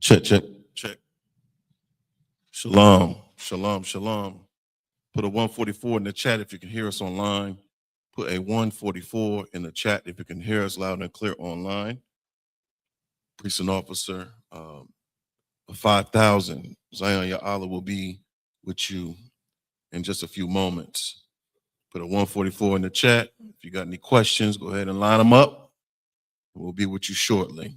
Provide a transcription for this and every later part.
Check, check, check. Shalom, shalom, shalom. Put a 144 in the chat if you can hear us online. Put a 144 in the chat if you can hear us loud and clear online. Priest and officer, 5,000. Zion Ya'Allah will be with you in just a few moments. Put a 144 in the chat. If you got any questions, go ahead and line them up. We'll be with you shortly.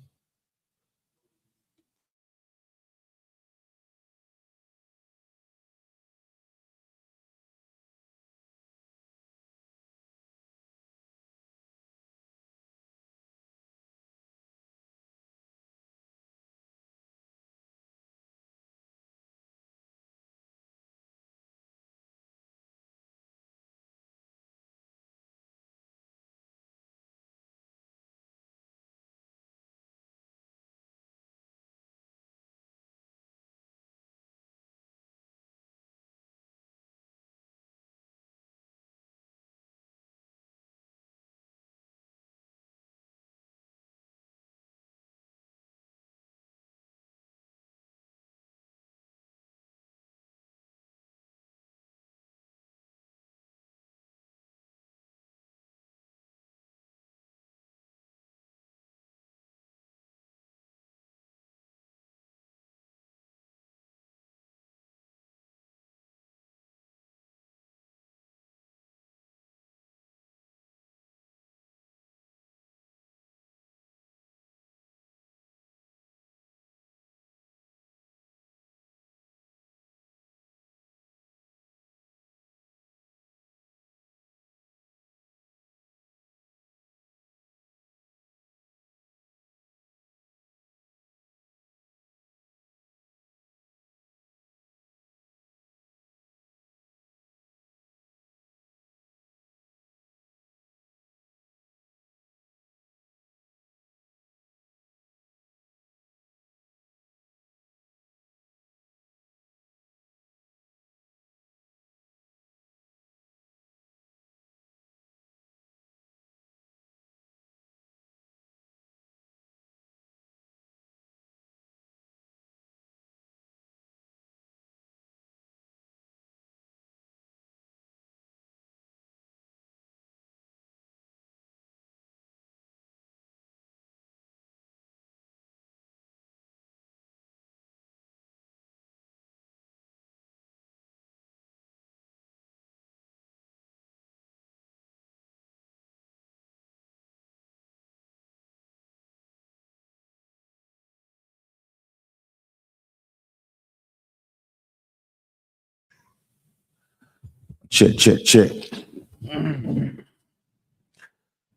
Check, check, check.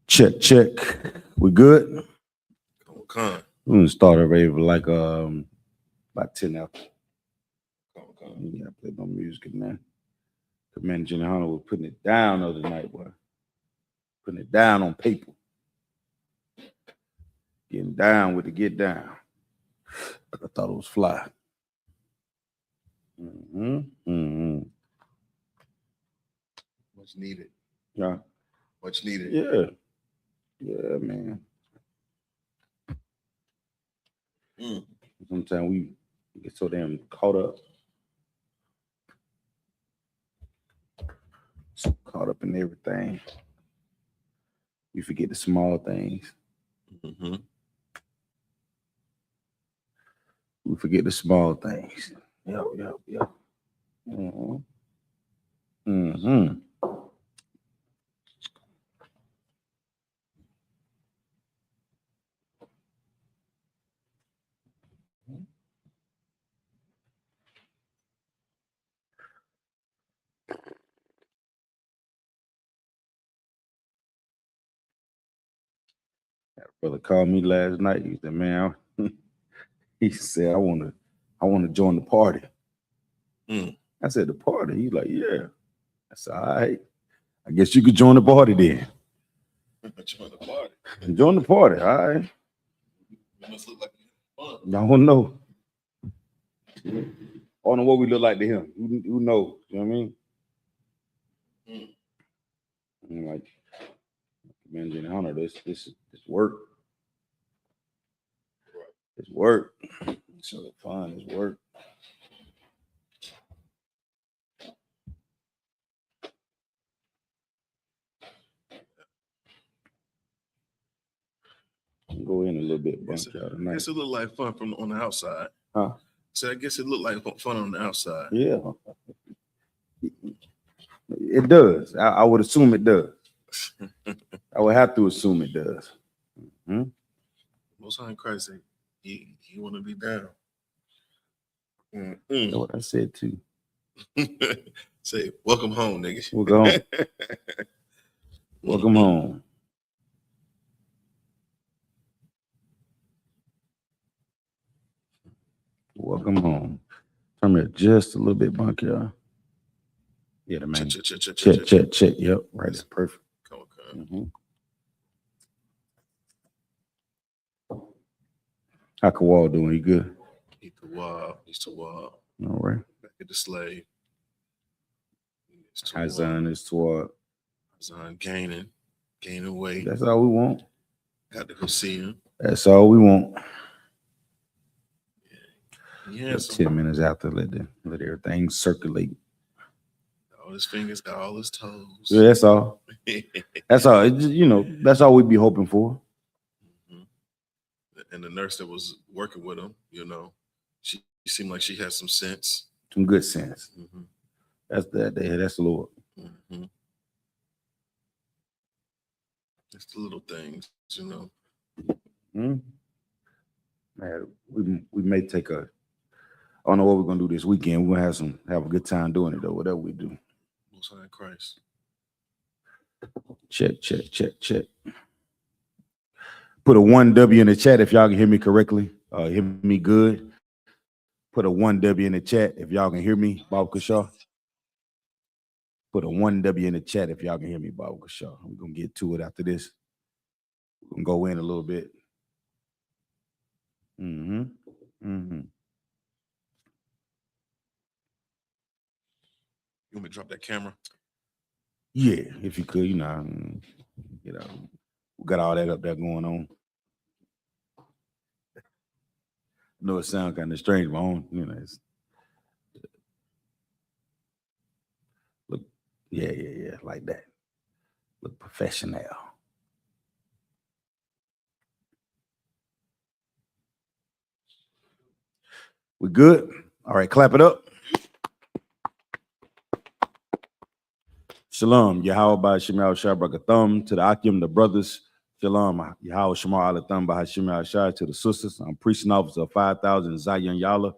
Check, check. We good? Okay. We're gonna start already for like about 10 after. You gotta play no music in there. Commander General YAHANNA was putting it down the other night, boy. Putting it down on paper. Getting down with the get down. I thought it was fly. Much needed. Yeah. Much needed. Yeah. Yeah, man. Sometimes we get so damn caught up. So caught up in everything. You forget the small things. We forget the small things. Yep. That brother called me last night. He said, man, he said, I want to join the party. I said, the party? He's like, yeah. I said, all right. I guess you could join the party then. Join the party. Join the party, all right. It must look like fun. I don't know. I don't know what we look like to him. Who knows? You know what I mean? I'm like, man, YAHANNA, this work. It's work. sure the fun is work. Go in a little bit, bunch out tonight. I guess it looked like fun from on the outside. Huh? So I guess it looked like fun on the outside. Yeah. It does. I would assume it does. I would have to assume it does. Mm-hmm. Most High in Christ, he want to be down. That's what I said too. Say, welcome home, nigga. Welcome home. Welcome home. Welcome home. Turn me just a little bit, bunk, y'all. Yeah, the man. Check. Yep, right. That's perfect. Okay. Mm-hmm. How Kawal doing? He good? He's too wild. All right. Back at the slave. Zan is toward. Zan gaining weight. That's all we want. Got to go see him. That's all we want. Yeah. 10 minutes after, let everything circulate. All his fingers, got all his toes. Yeah, that's all. That's all. It just, that's all we'd be hoping for. And the nurse that was working with him, she seemed like she had some sense. Some good sense. Mm-hmm. That's the Lord. Mm-hmm. It's the little things, Mm-hmm. Man, we may take I don't know what we're gonna do this weekend. We're gonna have a good time doing it though, whatever we do. Most High in Christ. Check. Put a 1W in the chat if y'all can hear me correctly. Hear me good. Put a 1W in the chat if y'all can hear me, Bob Kashaw. Put a 1W in the chat if y'all can hear me, Bob Kashaw. We're gonna get to it after this. We're gonna go in a little bit. Mm-hmm. You want me to drop that camera? Yeah, if you could, we got all that up there going on. I know it sounds kind of strange, but it's look, yeah, like that. Look professional. We good? All right, clap it up. Shalom, Yahweh Ba'Hashim Yahushua Brakathum, to the Akim, the brothers. Shalom, Yahweh Shamar Alatham Ba'Hashim Yahushua, to the sisters. I'm preaching officer of 5,000 Zion Yala,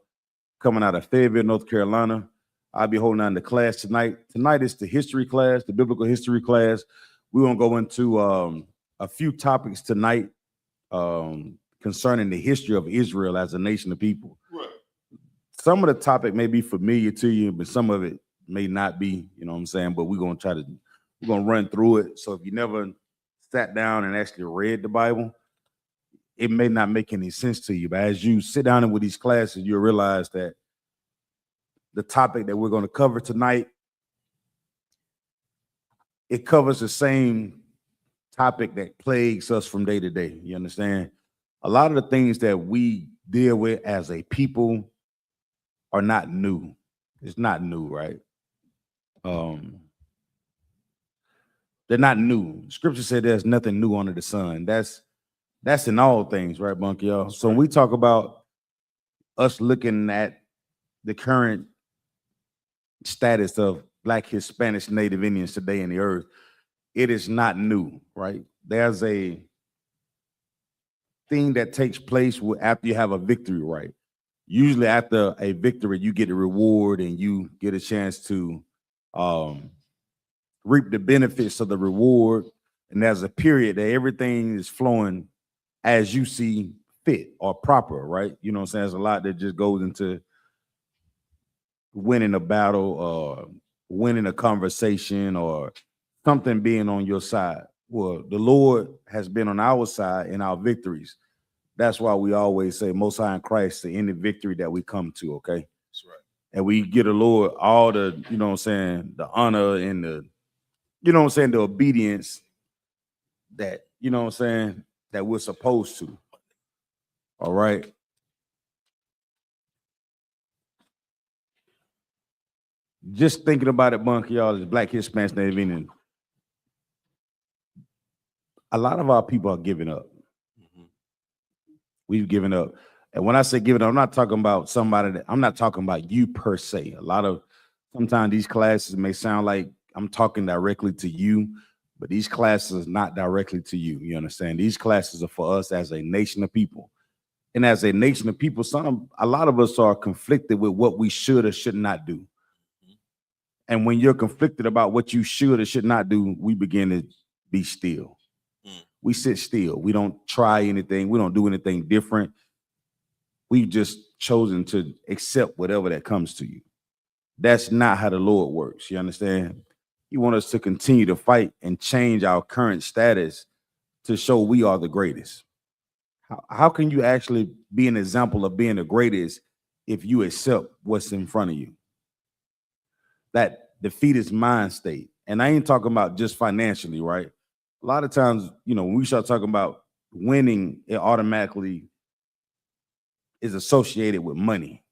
coming out of Fayetteville, North Carolina. I'll be holding on to class tonight. Tonight is the history class, the biblical history class. We're going to go into a few topics tonight concerning the history of Israel as a nation of people. Right. Some of the topic may be familiar to you, but some of it may not be, you know what I'm saying? But we're going to run through it. So if you never sat down and actually read the Bible, it may not make any sense to you. But as you sit down with these classes, you'll realize that the topic that we're going to cover tonight, it covers the same topic that plagues us from day to day. You understand? A lot of the things that we deal with as a people are not new. It's not new, right? They're not new. Scripture said there's nothing new under the sun. That's in all things, right, Bunky? Y'all? So when we talk about us looking at the current status of Black, Hispanic, Native Indians today in the earth, it is not new, right? There's a thing that takes place after you have a victory, right? Usually after a victory, you get a reward and you get a chance to reap the benefits of the reward. And there's a period that everything is flowing as you see fit or proper, right? You know what I'm saying? There's a lot that just goes into winning a battle or winning a conversation or something being on your side. Well, the Lord has been on our side in our victories. That's why we always say Most High in Christ to any victory that we come to, okay? That's right. And we give the Lord all the, you know what I'm saying, the honor and the, you know what I'm saying, the obedience that, you know what I'm saying, that we're supposed to. All right. just thinking about it, Bunk, y'all, as Black Hispanics, Native Indian, a lot of our people are giving up. We've given up. And when I say giving up, I'm not talking about somebody I'm not talking about you per se. Sometimes these classes may sound like I'm talking directly to you, but these classes are not directly to you. You understand? These classes are for us as a nation of people. And as a nation of people, a lot of us are conflicted with what we should or should not do. And when you're conflicted about what you should or should not do, we begin to be still. We sit still. We don't try anything. We don't do anything different. We've just chosen to accept whatever that comes to you. That's not how the Lord works. You understand? He wants us to continue to fight and change our current status to show we are the greatest. How can you actually be an example of being the greatest if you accept what's in front of you? That defeatist mind state. And I ain't talking about just financially, right? A lot of times, when we start talking about winning, it automatically is associated with money.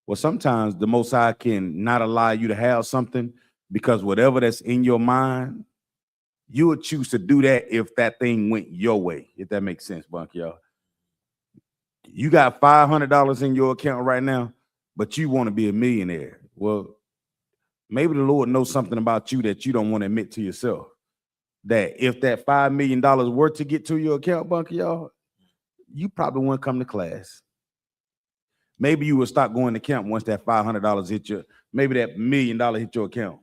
Well, sometimes the Most High can not allow you to have something because whatever that's in your mind, you would choose to do that if that thing went your way, if that makes sense, Bunk, y'all. You got $500 in your account right now, but you want to be a millionaire. Well, maybe the Lord knows something about you that you don't want to admit to yourself. That if that $5 million were to get to your account, Bunk, y'all, you probably wouldn't come to class. Maybe you will stop going to camp once that $500 hit maybe that $1 million hit your account.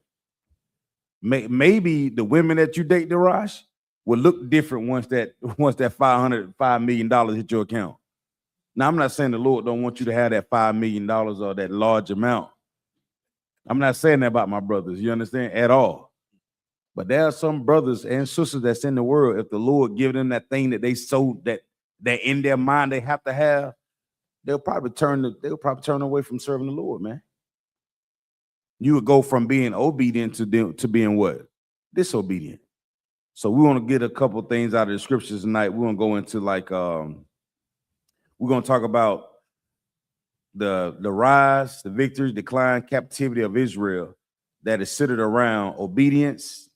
Maybe the women that you date, Darash, will look different once that $5 million hit your account. Now, I'm not saying the Lord don't want you to have that $5 million or that large amount. I'm not saying that about my brothers, you understand, at all. But there are some brothers and sisters that's in the world, if the Lord give them that thing that they sold, that in their mind they have to have, they'll probably turn away from serving the Lord, man. You would go from being obedient to being what? Disobedient. So we want to get a couple things out of the scriptures tonight. We want to go into we're going to talk about the rise, the victory, decline, captivity of Israel that is centered around obedience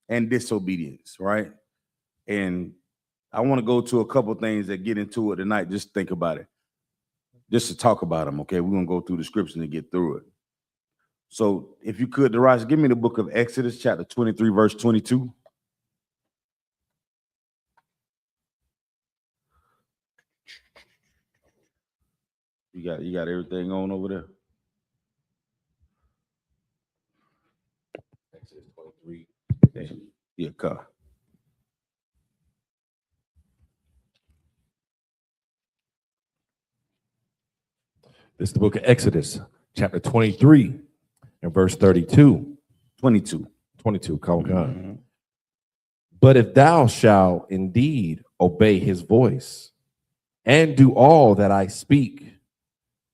and disobedience, right? And I want to go to a couple things that get into it tonight. Just think about it. Just to talk about them, okay? We're going to go through the scriptures and get through it. So if you could, Darash, give me the book of Exodus, chapter 23, verse 22. You got everything on over there? Exodus 23. Yeah, car. This is the book of Exodus, chapter 23, and verse 32. 22. Come on. But if thou shalt indeed obey his voice and do all that I speak,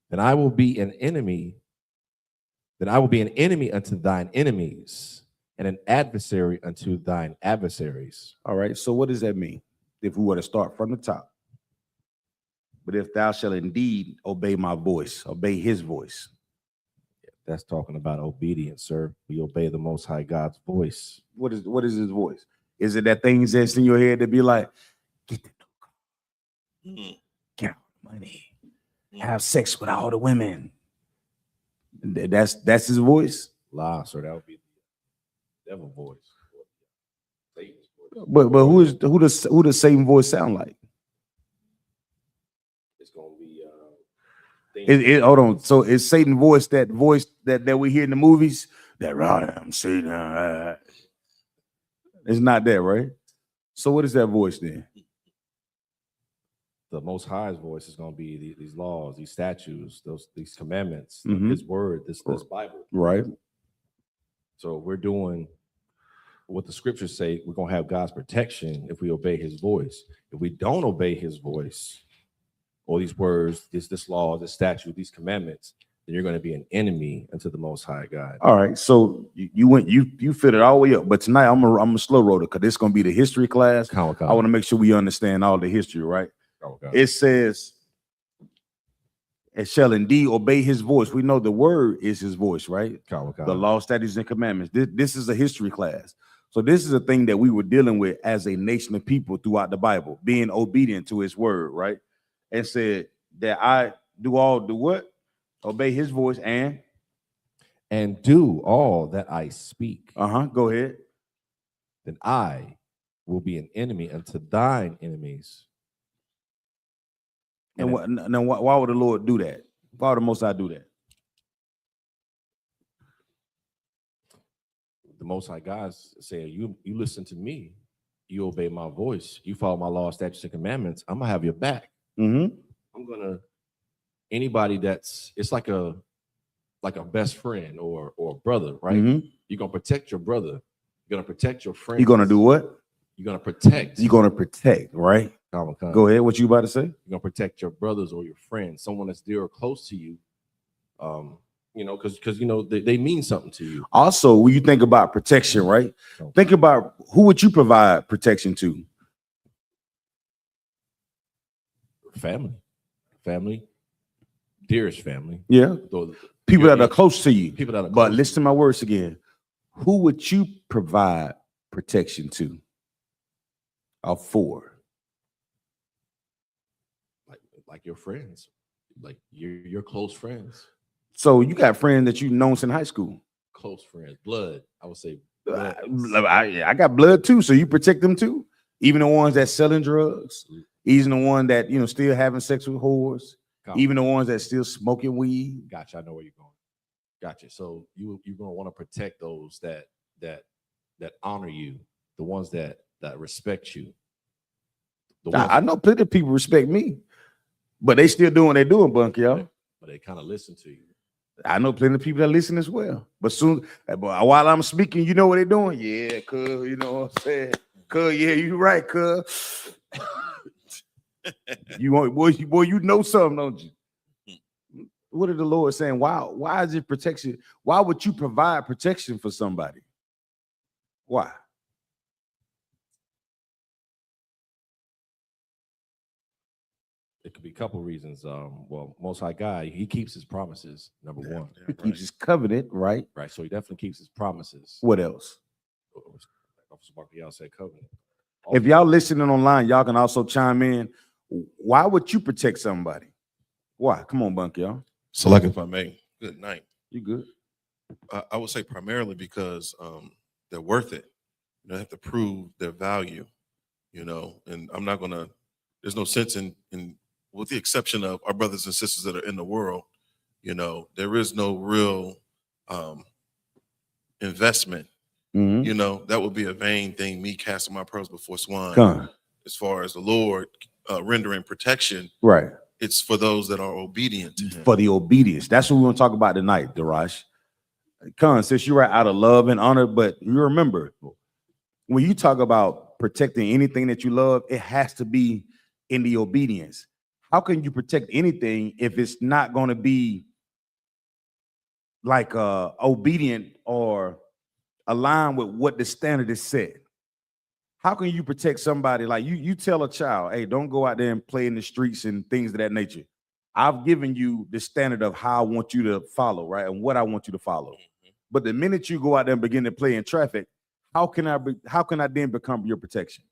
then I will be an enemy. Then I will be an enemy unto thine enemies and an adversary unto thine adversaries. All right. So what does that mean? If we were to start from the top. But if thou shalt indeed obey my voice, obey his voice. That's talking about obedience, sir. We obey the Most High God's voice. What is his voice? Is it that things that's in your head that be like, get the count money, have sex with all the women? That's his voice? Lie, sir. That would be the devil voice. Satan's voice. But who does Satan's voice sound like? It's gonna be hold on. So is Satan's voice that we hear in the movies? That I'm Satan. It's not that, right? So what is that voice then? The Most High's voice is going to be these laws, these statutes, these commandments, His word, this Bible. Right. So we're doing what the scriptures say. We're going to have God's protection if we obey his voice. If we don't obey his voice, all these words, this law, this statute, these commandments, then you're going to be an enemy unto the Most High God. All right. So you fit it all the way up. But tonight I'm a slow roller because this is going to be the history class. I want to make sure we understand all the history, right? It says, and shall indeed obey his voice. We know the word is his voice, right? Come on. The law, statutes, and commandments. This is a history class. So this is a thing that we were dealing with as a nation of people throughout the Bible, being obedient to his word, right? And said that I do what? Obey his voice and do all that I speak. Go ahead. Then I will be an enemy unto thine enemies. And why would the Lord do that? Why would the Most High do that? The Most High God said, you listen to me, you obey my voice, you follow my law, statutes, and commandments, I'm gonna have your back. I'm gonna, anybody it's like a best friend or brother, right? You're gonna protect your brother, you're gonna protect your friend. You're gonna do what? You're gonna protect. You're gonna protect, right? Go ahead. What you about to say? You're gonna protect your brothers or your friends, someone that's dear or close to you. Because they mean something to you. Also, when you think about protection, right? Think about who would you provide protection to? Family, dearest family. Yeah. People that are close to you. People that are. But listen to my words again. Who would you provide protection to? Or for? Like your friends, like your close friends. So you got friends that you've known since high school. Close friends, blood. I would say. I got blood too, so you protect them too. Even the ones that selling drugs, even the one that still having sex with whores, even the ones that still smoking weed. Gotcha. I know where you're going. Gotcha. So you're gonna want to protect those that honor you, the ones that respect you. I know plenty of people respect me. But they still doing what they're doing, Bunky, y'all. But they kind of listen to you. I know plenty of people that listen as well. But while I'm speaking, you know what they're doing? Yeah, cuz, you know what I'm saying? Cuz, yeah, you right, cuz. You know something, don't you? What is the Lord saying? Why is it protection? Why would you provide protection for somebody? Why? It could be a couple reasons. Well, Most High God, he keeps his promises, number one. He keeps his covenant, right? Right. So he definitely keeps his promises. What else? Officer Barker, y'all said covenant. If y'all listening online, y'all can also chime in. Why would you protect somebody? Why? Come on, Bunky, y'all. So, like, if I may, good night. You good? I would say primarily because they're worth it. They have to prove their value, and I'm not gonna. There's no sense in with the exception of our brothers and sisters that are in the world, there is no real investment. That would be a vain thing, me casting my pearls before swine. As far as the Lord rendering protection, right? It's for those that are obedient to him. For the obedience. That's what we want to talk about tonight, Daraj. Since you're right, out of love and honor, but you remember, when you talk about protecting anything that you love, it has to be in the obedience. How can you protect anything if it's not going to be like obedient or aligned with what the standard is set? How can you protect somebody? Like you tell a child, hey, don't go out there and play in the streets and things of that nature. I've given you the standard of how I want you to follow, right? And what I want you to follow. But the minute you go out there and begin to play in traffic, how can I then become your protection?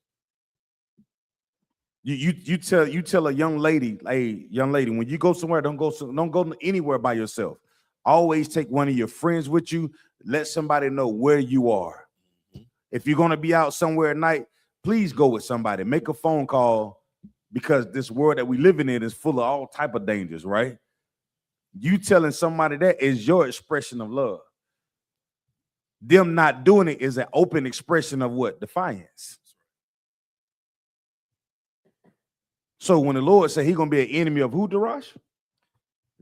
You tell a young lady, hey, young lady, when you go somewhere, don't go anywhere by yourself. Always take one of your friends with you. Let somebody know where you are. If you're going to be out somewhere at night, please go with somebody. Make a phone call, because this world that we living in is full of all type of dangers, right? You telling somebody that is your expression of love. Them not doing it is an open expression of what? Defiance. So when the Lord said he's going to be an enemy of who, Darash?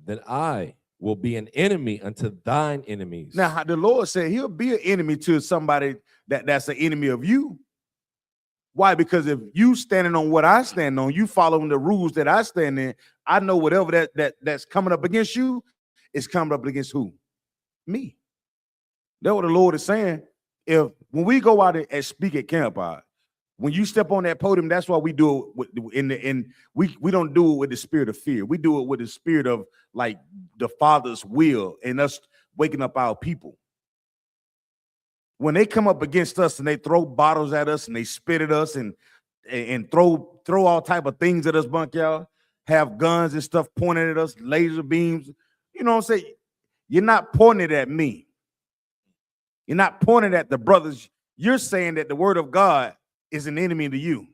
Then I will be an enemy unto thine enemies. Now, the Lord said he'll be an enemy to somebody that's an enemy of you. Why? Because if you standing on what I stand on, you following the rules that I stand in, I know whatever that's coming up against you is coming up against who? Me. That's what the Lord is saying. When we go out and speak at camp, When you step on that podium, that's why we do it we don't do it with the spirit of fear. We do it with the spirit of like the Father's will and us waking up our people. When they come up against us and they throw bottles at us and they spit at us and throw all type of things at us, bunk y'all, have guns and stuff pointed at us, laser beams, you know what I'm saying? You're not pointing it at me. You're not pointing at the brothers. You're saying that the word of God is an enemy to you.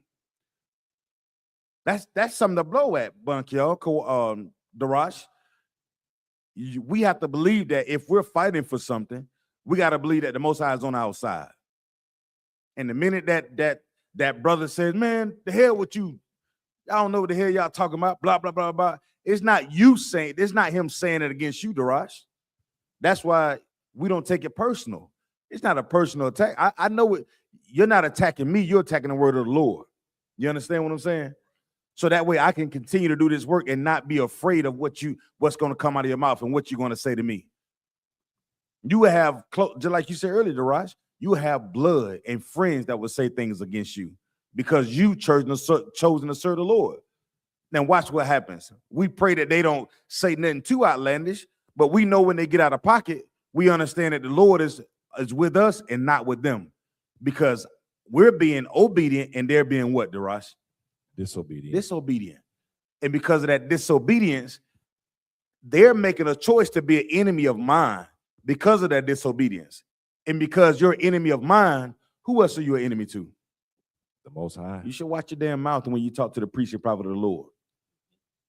That's something to blow at, bunk y'all, Darash. We have to believe that if we're fighting for something, we got to believe that the Most High is on our side. And the minute that brother says, man, the hell with you, y'all don't know what the hell y'all talking about, blah, blah, blah, blah. It's not you saying, it's not him saying it against you, Darash. That's why we don't take it personal. It's not a personal attack. I know it. You're not attacking me. You're attacking the word of the Lord. You understand what I'm saying? So that way I can continue to do this work and not be afraid of what's going to come out of your mouth and what you're going to say to me. You will have, just like you said earlier, Darash, you will have blood and friends that will say things against you because you chosen to serve the Lord. Now watch what happens. We pray that they don't say nothing too outlandish, but we know when they get out of pocket, we understand that the Lord is with us and not with them because we're being obedient and they're being what, Darash? Disobedient. And because of that disobedience, they're making a choice to be an enemy of mine because of that disobedience. And because you're an enemy of mine, who else are you an enemy to? The Most High. You should watch your damn mouth when you talk to the priest and prophet of the Lord.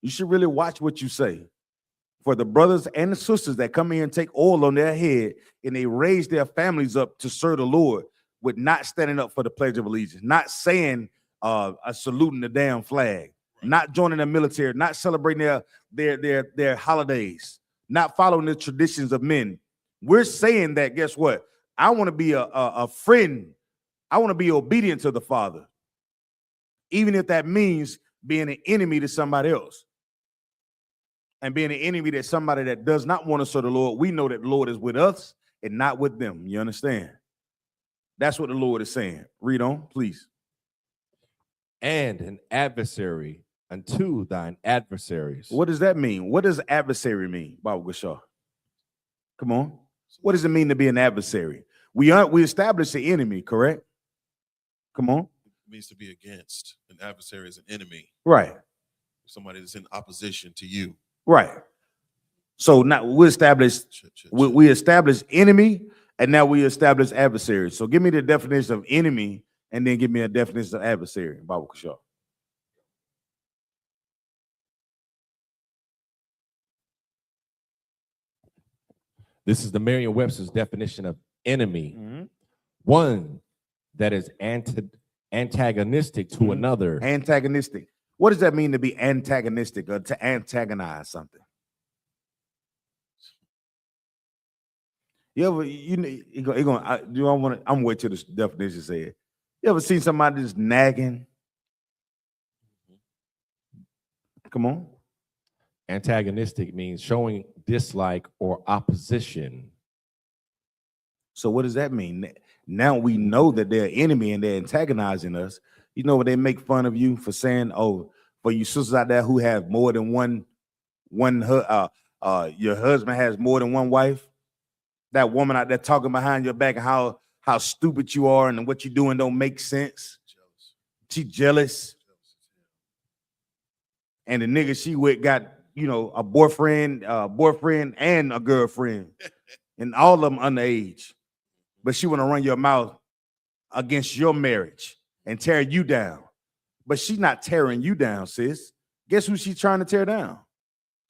You should really watch what you say. For the brothers and the sisters that come here and take oil on their head and they raise their families up to serve the Lord with not standing up for the Pledge of Allegiance, not saying saluting the damn flag, not joining the military, not celebrating their holidays, not following the traditions of men. We're saying that, guess what? I want to be a friend. I want to be obedient to the Father, even if that means being an enemy to somebody else. And being an enemy to somebody that does not want to serve the Lord, we know that the Lord is with us and not with them. You understand? That's what the Lord is saying. Read on, please. And an adversary unto thine adversaries. What does that mean? What does adversary mean, Baba Gashar? Come on. What does it mean to be an adversary? We establish the enemy, correct? Come on. It means to be against. An adversary is an enemy. Right. Somebody that's in opposition to you. Right. So now we establish enemy, and now we establish adversary. So give me the definition of enemy, and then give me a definition of adversary, Baba Gashar. This is the Merriam-Webster's definition of enemy. Mm-hmm. One that is antagonistic to another. Antagonistic. What does that mean to be antagonistic or to antagonize something? I'm wait till the definition say it. You ever seen somebody just nagging? Come on. Antagonistic means showing dislike or opposition. So what does that mean? Now we know that they're enemy and they're antagonizing us. You know when they make fun of you for saying, oh, for you sisters out there who have more than one your husband has more than one wife. That woman out there talking behind your back and how stupid you are and what you're doing don't make sense. She's jealous. And the nigga she with got, a boyfriend and a girlfriend, and all of them underage. But she want to run your mouth against your marriage and tear you down. But she's not tearing you down, sis. Guess who she's trying to tear down?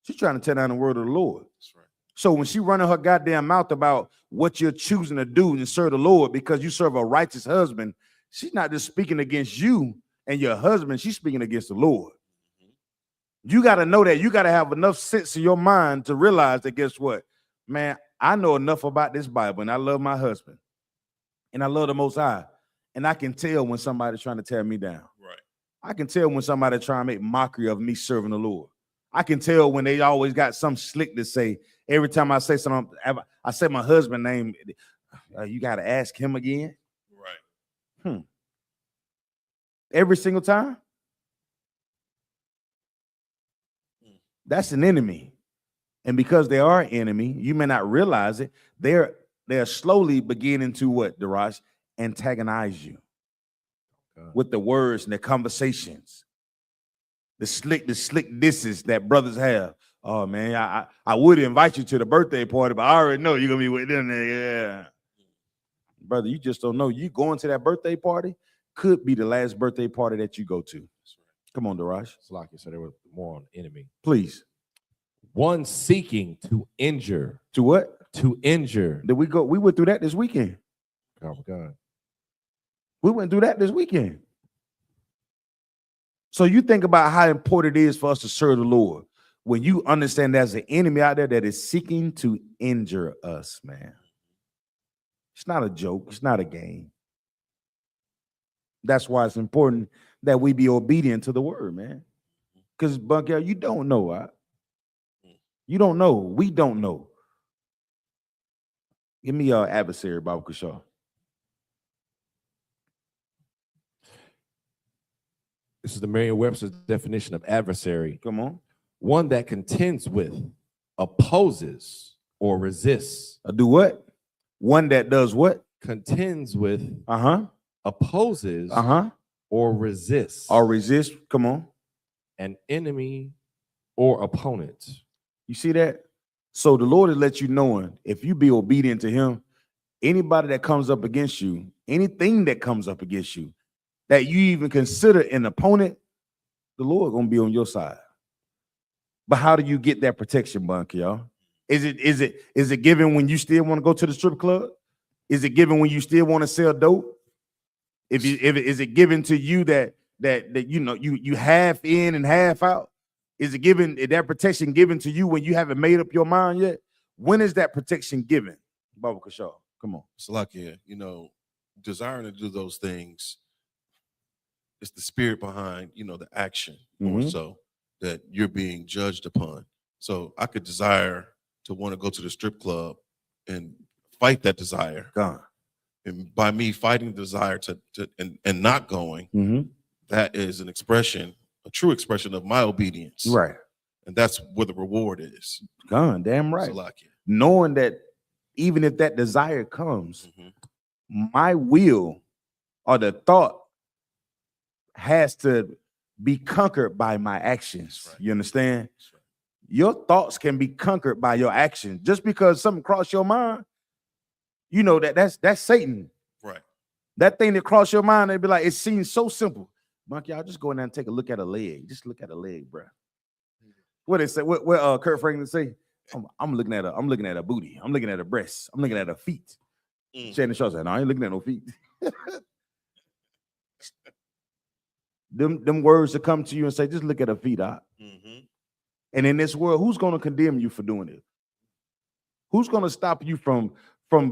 She's trying to tear down the word of the Lord. That's right. So when she running her goddamn mouth about what you're choosing to do and serve the Lord because you serve a righteous husband, she's not just speaking against you and your husband. She's speaking against the Lord. You got to know that. You got to have enough sense in your mind to realize that, guess what? Man, I know enough about this Bible, and I love my husband, and I love the Most High, and I can tell when somebody's trying to tear me down. Right. I can tell when somebody's trying to make mockery of me serving the Lord. I can tell when they always got some slick to say. Every time I say something, I say my husband's name, you got to ask him again. Right. every single time, that's an enemy. And because they are an enemy, you may not realize it. They're slowly beginning to what, Daraj? Antagonize you with the words and the conversations, the slick disses that brothers have. Oh man, I would invite you to the birthday party, but I already know you're gonna be with them there. Yeah, brother, you just don't know. You going to that birthday party could be the last birthday party that you go to. Come on, Daraj. Salaki, so there was more on enemy. Please. One seeking to injure. To what? To injure. Did we go? We went through that this weekend. Oh my God. We went through that this weekend. So you think about how important it is for us to serve the Lord when you understand there's an enemy out there that is seeking to injure us, man. It's not a joke. It's not a game. That's why it's important that we be obedient to the word, man. Because, Bunker, you don't know. Right? You don't know. We don't know. Give me your adversary, Bob Kashaw. This is the Merriam-Webster's definition of adversary. Come on. One that contends with, opposes, or resists. Do what? One that does what? Contends with, or opposes, or resists. Or resist. Come on. An enemy or opponent. You see that? So the Lord has let you know, if you be obedient to him, anybody that comes up against you, anything that comes up against you, that you even consider an opponent, the Lord gonna be on your side. But how do you get that protection, Bunk, y'all? Is it given when you still want to go to the strip club? Is it given when you still want to sell dope? Is it given to you that you know you half in and half out? Is that protection given to you when you haven't made up your mind yet? When is that protection given? Baba Kashaw, come on. Salakia, desiring to do those things, it's the spirit behind, the action more so that you're being judged upon. So I could desire to want to go to the strip club and fight that desire. God. And by me fighting the desire and not going, that is an expression, a true expression of my obedience. Right. And that's where the reward is. God, damn right. Salakia. Knowing that even if that desire comes, my will or the thought has to be conquered by my actions. Right. You understand? Right. Your thoughts can be conquered by your actions. Just because something crossed your mind, that's Satan. Right. That thing that crossed your mind, they'd be like, it seems so simple. Monkey, y'all just go in there and take a look at a leg. Just look at a leg, bro. What they say? What Kurt Franklin say? I'm looking at a booty. I'm looking at her breasts. I'm looking at her feet. Shannon Shaw said, "No, I ain't looking at no feet." Them words to come to you and say, "Just look at her feet, out." And in this world, who's going to condemn you for doing it? Who's going to stop you from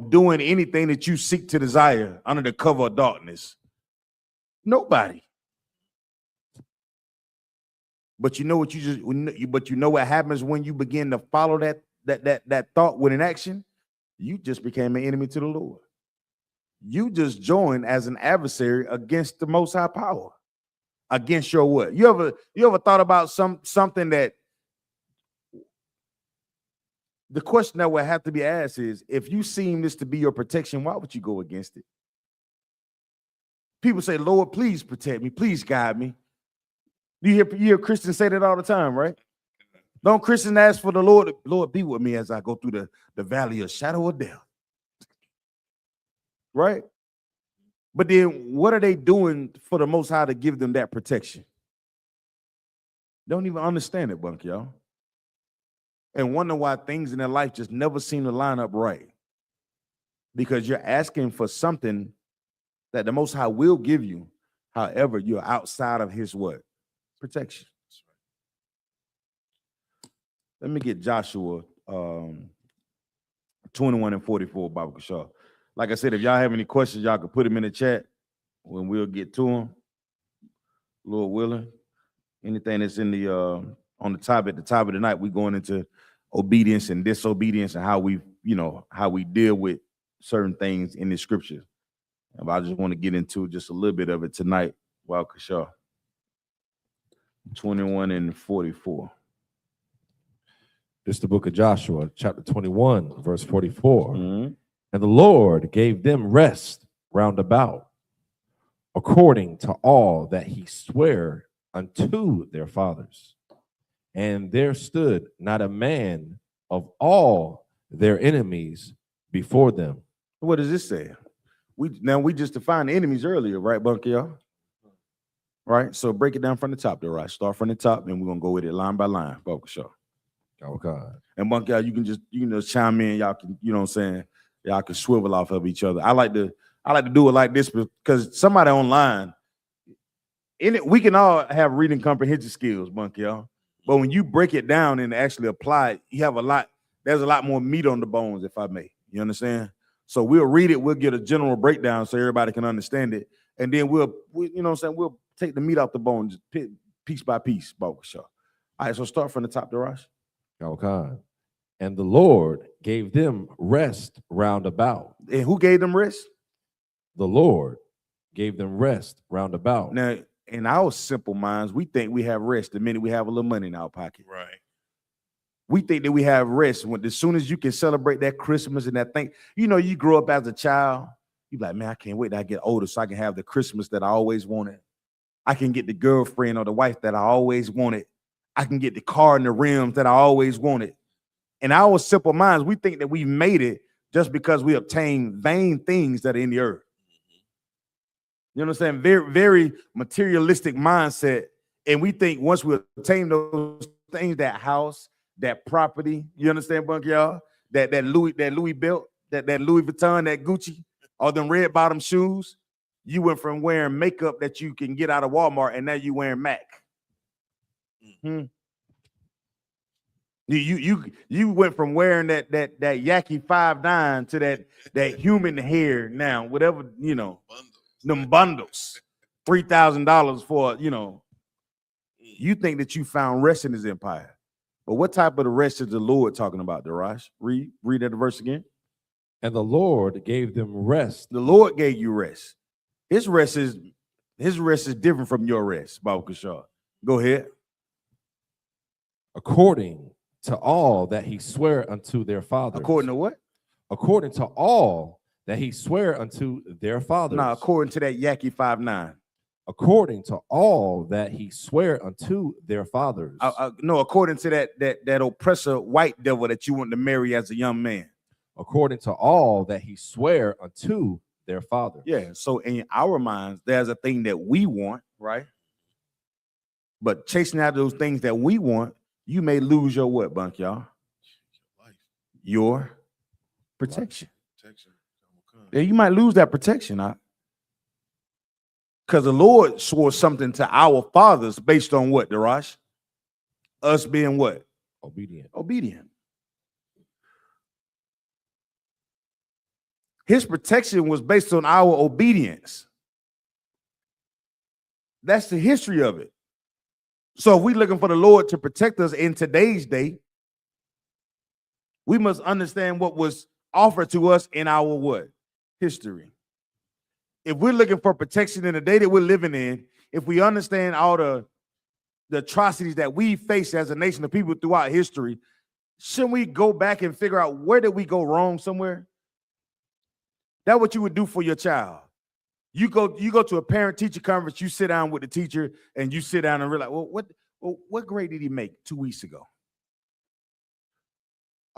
doing anything that you seek to desire under the cover of darkness? Nobody. But you know what what happens when you begin to follow that thought with an action? You just became an enemy to the Lord. You just joined as an adversary against the Most High Power, against your what? You ever thought about something that the question that would have to be asked is, if you seem this to be your protection, why would you go against it? People say, "Lord, please protect me, please guide me." You hear Christians say that all the time, right? Don't Christians ask for the Lord be with me as I go through the valley of shadow of death? Right? But then what are they doing for the Most High to give them that protection? Don't even understand it, Bunk, y'all. And wonder why things in their life just never seem to line up right. Because you're asking for something that the Most High will give you. However, you're outside of his what? Protection. Let me get Joshua 21 and 44, Baba Kashaw. Like I said, if y'all have any questions, y'all can put them in the chat when we'll get to them. Lord willing. Anything that's in the on the top at the top of the night, we're going into obedience and disobedience and how we deal with certain things in the scripture. And I just want to get into just a little bit of it tonight Wow, Kashaw. 21 and 44. This is the book of Joshua, chapter 21, verse 44. Mm-hmm. And the Lord gave them rest round about, according to all that he sware unto their fathers. And there stood not a man of all their enemies before them. What does this say? We just defined enemies earlier, right, Bunky? Right. So break it down from the top there, right? Start from the top, and we're gonna go with it line by line, Bunky. Oh God. And Bunky, you can just chime in. Y'all can, you know what I'm saying? Y'all can swivel off of each other. I like to do it like this because somebody online, we can all have reading comprehension skills, Bunky, y'all. But when you break it down and actually apply it, there's a lot more meat on the bones, if I may. You understand? So we'll read it, we'll get a general breakdown so everybody can understand it. And then we'll you know what I'm saying, we'll take the meat off the bone, just piece by piece, Bunky. All right, so start from the top, Darash. Oh God. And the Lord gave them rest round about. And who gave them rest? The Lord gave them rest round about. Now, in our simple minds, we think we have rest the minute we have a little money in our pocket. Right. We think that we have rest as soon as you can celebrate that Christmas and that thing. You know, you grow up as a child, you be like, man, I can't wait till I get older so I can have the Christmas that I always wanted. I can get the girlfriend or the wife that I always wanted. I can get the car and the rims that I always wanted. In our simple minds, we think that we made it just because we obtained vain things that are in the earth. You know what I'm saying? Very, very materialistic mindset. And we think once we obtain those things, that house, that property, you understand, Bunky, y'all? That Louis belt, that Louis Vuitton, that Gucci, all them red bottom shoes, you went from wearing makeup that you can get out of Walmart, and now you wearing MAC. You went from wearing that Yaki 5'9" to that human hair now, whatever, you know, them bundles, $3,000 for, you know. You think that you found rest in his empire. But what type of the rest is the Lord talking about, Darash? Read that verse again. And the Lord gave them rest. The Lord gave you rest. His rest is different from your rest, Baba Kashar. Go ahead. According to all that he sware unto their fathers. According to what? According to all that he sware unto their fathers. No, according to that Yaki 5'9". According to all that he sware unto their fathers. No, according to that oppressor white devil that you want to marry as a young man. According to all that he sware unto their fathers. Yeah, so in our minds, there's a thing that we want, right? But chasing after those things that we want, you may lose your what, Bunk, y'all? Your protection. Yeah, you might lose that protection, because the Lord swore something to our fathers based on what, Darash? Us being what? Obedient. His protection was based on our obedience. That's the history of it. So if we're looking for the Lord to protect us in today's day, we must understand what was offered to us in our what? History. If we're looking for protection in the day that we're living in, if we understand all the atrocities that we face as a nation of people throughout history, shouldn't we go back and figure out where did we go wrong somewhere? That's what you would do for your child. You go to a parent-teacher conference, you sit down with the teacher, and you sit down and realize, what grade did he make 2 weeks ago?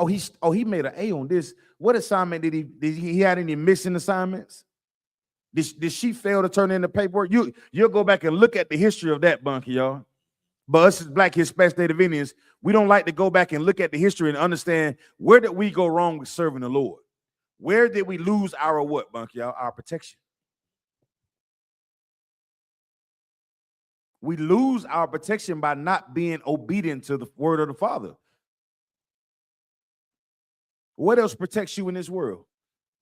He made an A on this. What assignment did he had any missing assignments? Did she fail to turn in the paperwork? You'll go back and look at the history of that, Bunky, y'all. But us as Black, Hispanic, Native Indians, we don't like to go back and look at the history and understand where did we go wrong with serving the Lord? Where did we lose our what, Bunky, y'all? Our protection. We lose our protection by not being obedient to the word of the Father. What else protects you in this world?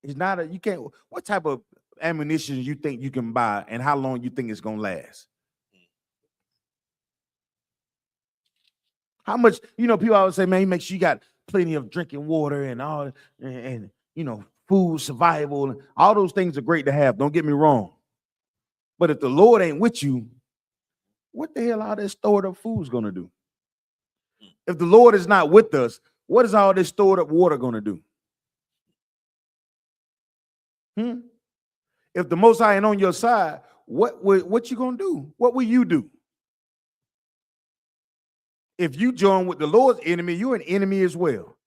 It's not you can't. What type of ammunition you think you can buy and how long you think it's gonna last? How much, people always say, man, make sure you got plenty of drinking water and all, and food, survival, and all those things are great to have. Don't get me wrong. But if the Lord ain't with you, what the hell all that stored up food's gonna do? If the Lord is not with us, what is all this stored up water gonna do? If the Most High ain't on your side, what you gonna do? What will you do? If you join with the Lord's enemy, you're an enemy as well,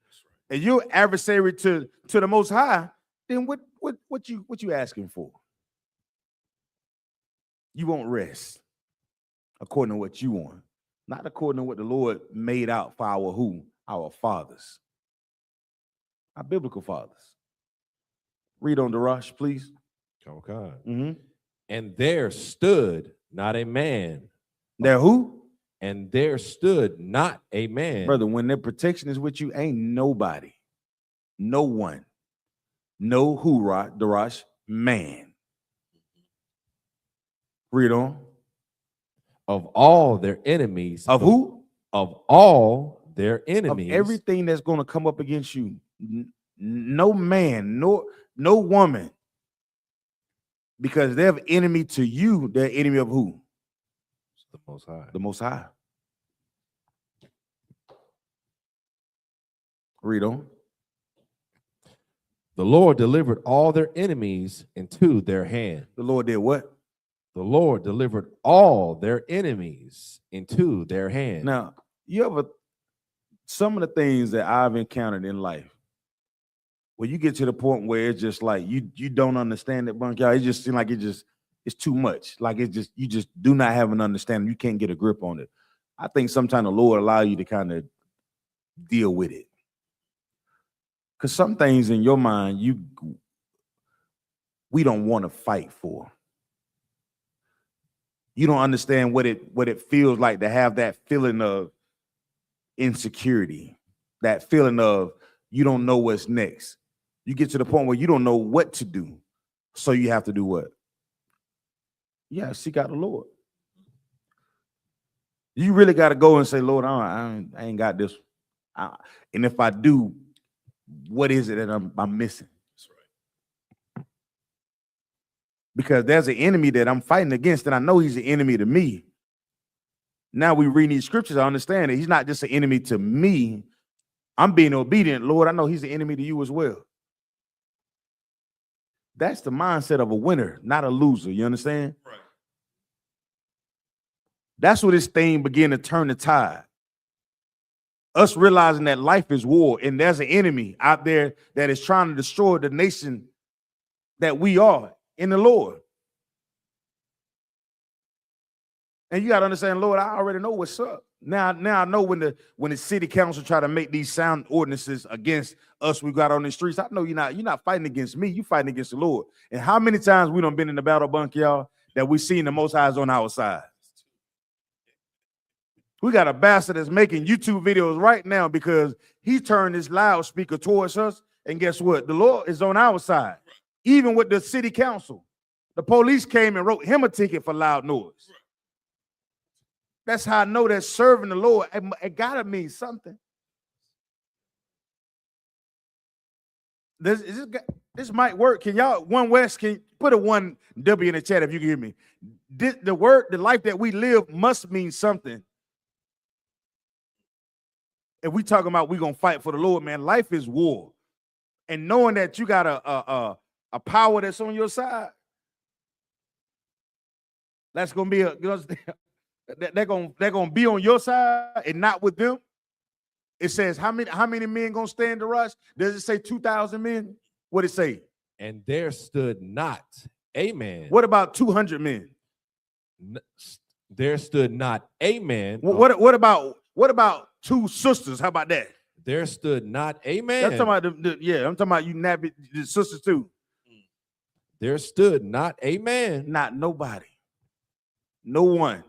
and you're adversary to the Most High. Then what you asking for? You won't rest according to what you want, not according to what the Lord made out for our fathers, our biblical fathers. Read on, Darash, please. Okay. And there stood not a man. There who? And there stood not a man. Brother, when their protection is with you, ain't nobody, no one, no hoorah, Darash, man. Read on. Of all their enemies. Of who? Of all their enemies. Of everything that's going to come up against you. No man, no woman. Because they're an enemy to you, they're enemy of who? The Most High. The Most High. Read on. The Lord delivered all their enemies into their hand. The Lord did what? The Lord delivered all their enemies into their hand. Now, some of the things that I've encountered in life, when you get to the point where it's just like you don't understand it, y'all, it just seems like it's too much. Like you just do not have an understanding. You can't get a grip on it. I think sometimes the Lord allow you to kind of deal with it. Because some things in your mind, we don't want to fight for. You don't understand what it feels like to have that feeling of insecurity, that feeling of you don't know what's next. You get to the point where you don't know what to do. So you have to do what? Yeah, seek out the Lord. You really got to go and say, Lord, I ain't got this. And if I do, what is it that I'm missing? That's right. Because there's an enemy that I'm fighting against, and I know he's an enemy to me. Now we read these scriptures, I understand that he's not just an enemy to me. I'm being obedient, Lord. I know he's an enemy to you as well. That's the mindset of a winner, not a loser. You understand? Right. That's where this thing began to turn the tide. Us realizing that life is war, and there's an enemy out there that is trying to destroy the nation that we are in the Lord. And you got to understand, Lord, I already know what's up. Now I know when the city council try to make these sound ordinances against us, we got on the streets. I know you're not fighting against me. You're fighting against the Lord. And how many times we done been in the battle bunk, y'all, that we seen the Most High's on our side? We got a bastard that's making YouTube videos right now because he turned his loudspeaker towards us. And guess what? The Lord is on our side. Even with the city council, the police came and wrote him a ticket for loud noise. That's how I know that serving the Lord, it gotta mean something. This might work. Can y'all, One West, can put a 1W in the chat if you can hear me? The life that we live must mean something. If we talking about we gonna fight for the Lord, man, life is war. And knowing that you got a power that's on your side, that's gonna be they're gonna be on your side and not with them. It says how many men gonna stand to rush? Does it say 2,000 men? What it say? And there stood not a man. What about 200 men? There stood not a man. What about two sisters? How about that? There stood not a man. I'm talking about I'm talking about you nabbit the sisters too. There stood not a man. Not nobody. No one.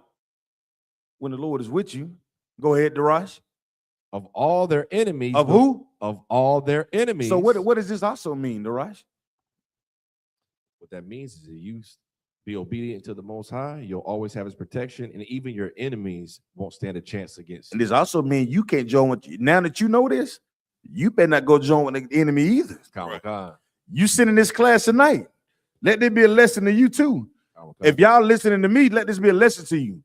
When the Lord is with you, go ahead, Darash. Of all their enemies. Of who? Of all their enemies. So what does this also mean, Darash? What that means is that you be obedient to the Most High. You'll always have his protection, and even your enemies won't stand a chance against you. And this also means you can't join with you. Now that you know this, you better not go join with the enemy either. Right. You sit in this class tonight. Let there be a lesson to you too. If y'all listening to me, let this be a lesson to you.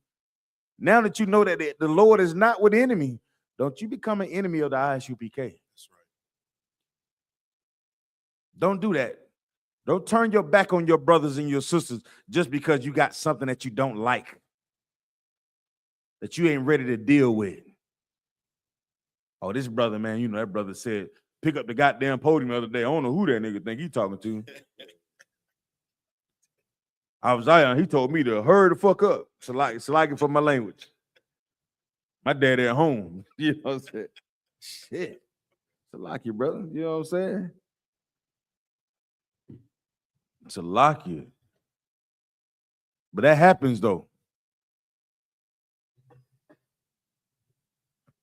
Now that you know that the Lord is not with the enemy, don't you become an enemy of the I.S.U.P.K. That's right. Don't do that. Don't turn your back on your brothers and your sisters just because you got something that you don't like, that you ain't ready to deal with. Oh, this brother, man, you know, that brother said, pick up the goddamn podium the other day. I don't know who that nigga think he talking to. I was Zion. He told me to hurry the fuck up. So like it for my language. My dad at home. You know what I'm saying? Shit. It's a lock you, brother. You know what I'm saying? It's a lock you. But that happens though.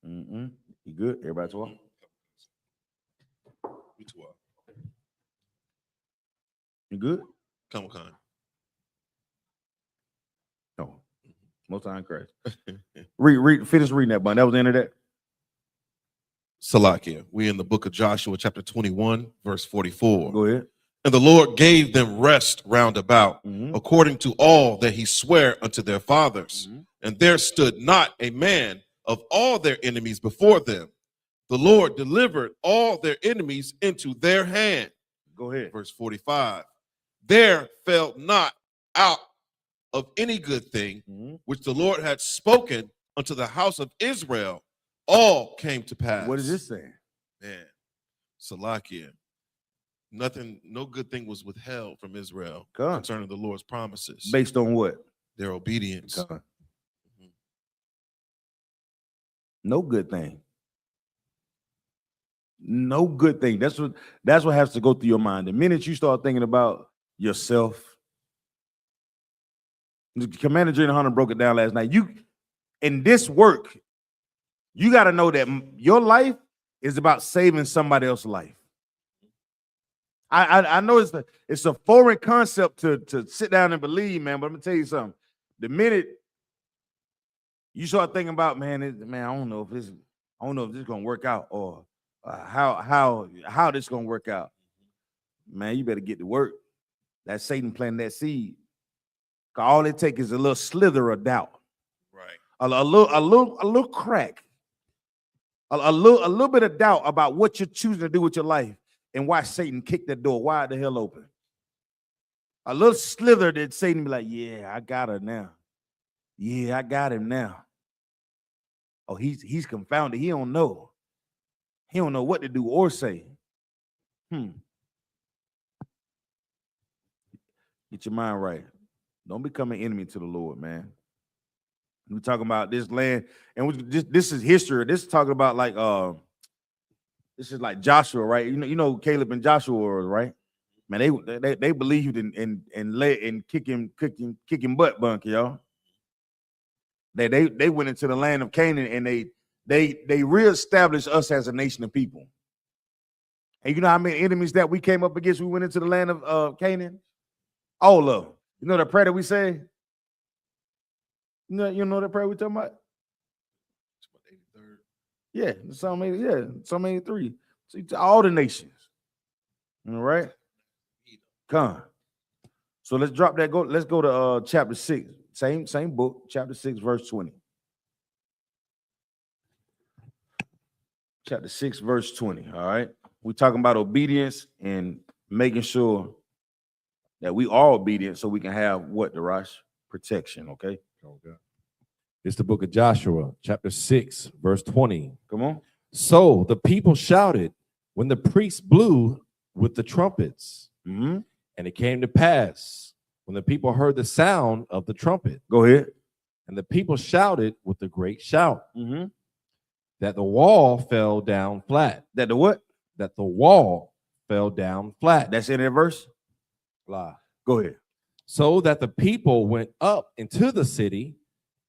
You good? Everybody talk? You good? Come on. No. Most time Christ. Finish reading that, bun. That was the end of that. Salakia. We in the book of Joshua, chapter 21, verse 44. Go ahead. And the Lord gave them rest round about, according to all that he sware unto their fathers. And there stood not a man of all their enemies before them. The Lord delivered all their enemies into their hand. Go ahead. Verse 45. There fell not out of any good thing which the Lord had spoken unto the house of Israel, all came to pass. What is this saying? Man, Salakia. Nothing, no good thing was withheld from Israel concerning the Lord's promises. Based on what? Their obedience. No good thing. No good thing. That's what has to go through your mind. The minute you start thinking about yourself, Commander General Hunter broke it down last night. You in this work, you got to know that your life is about saving somebody else's life. I know it's a foreign concept to sit down and believe, man. But I'm gonna tell you something. The minute you start thinking about, man, I don't know if this is gonna work out, or how this gonna work out. Man, you better get to work. That's Satan planting that seed. Cause all it takes is a little slither of doubt, right? A little crack, a little bit of doubt about what you're choosing to do with your life, and why Satan kicked that door wide the hell open. A little slither that Satan be like, yeah, I got her now. Yeah, I got him now. Oh, he's confounded. He don't know. He don't know what to do or say. Get your mind right. Don't become an enemy to the Lord, man. We're talking about this land, and this is history. This is talking about like this is like Joshua, right? You know Caleb and Joshua were, right? Man, they believed in kicking butt, bunk, y'all. They went into the land of Canaan, and they reestablished us as a nation of people. And you know how many enemies that we came up against? We went into the land of Canaan. All of them. You know the prayer that we say? You know the prayer we talking about? Yeah, Psalm 80, yeah, Psalm 83. See, to all the nations. All right. Come. So let's drop that. Let's go to chapter 6. Same book, chapter 6, verse 20. Chapter 6, verse 20. All right. We're talking about obedience and making sure that we are obedient so we can have what, Darash? Protection, okay? It's the book of Joshua, chapter 6, verse 20. Come on. So the people shouted when the priests blew with the trumpets. And it came to pass when the people heard the sound of the trumpet. Go ahead. And the people shouted with a great shout that the wall fell down flat. That the what? That the wall fell down flat. That's in that verse? Blah. Go ahead. So that the people went up into the city,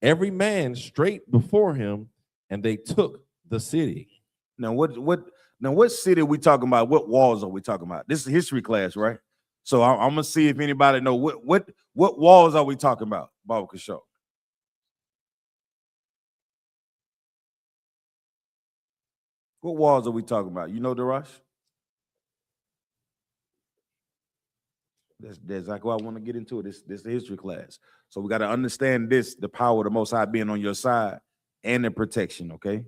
every man straight before him, and they took the city. Now what city are we talking about? What walls are we talking about? This is history class, right? So I'm gonna see if anybody know what walls are we talking about, Baba Kashaw. What walls are we talking about? You know, Darash? That's exactly why I want to get into it. This history class. So we got to understand this, the power of the Most High being on your side and the protection, okay?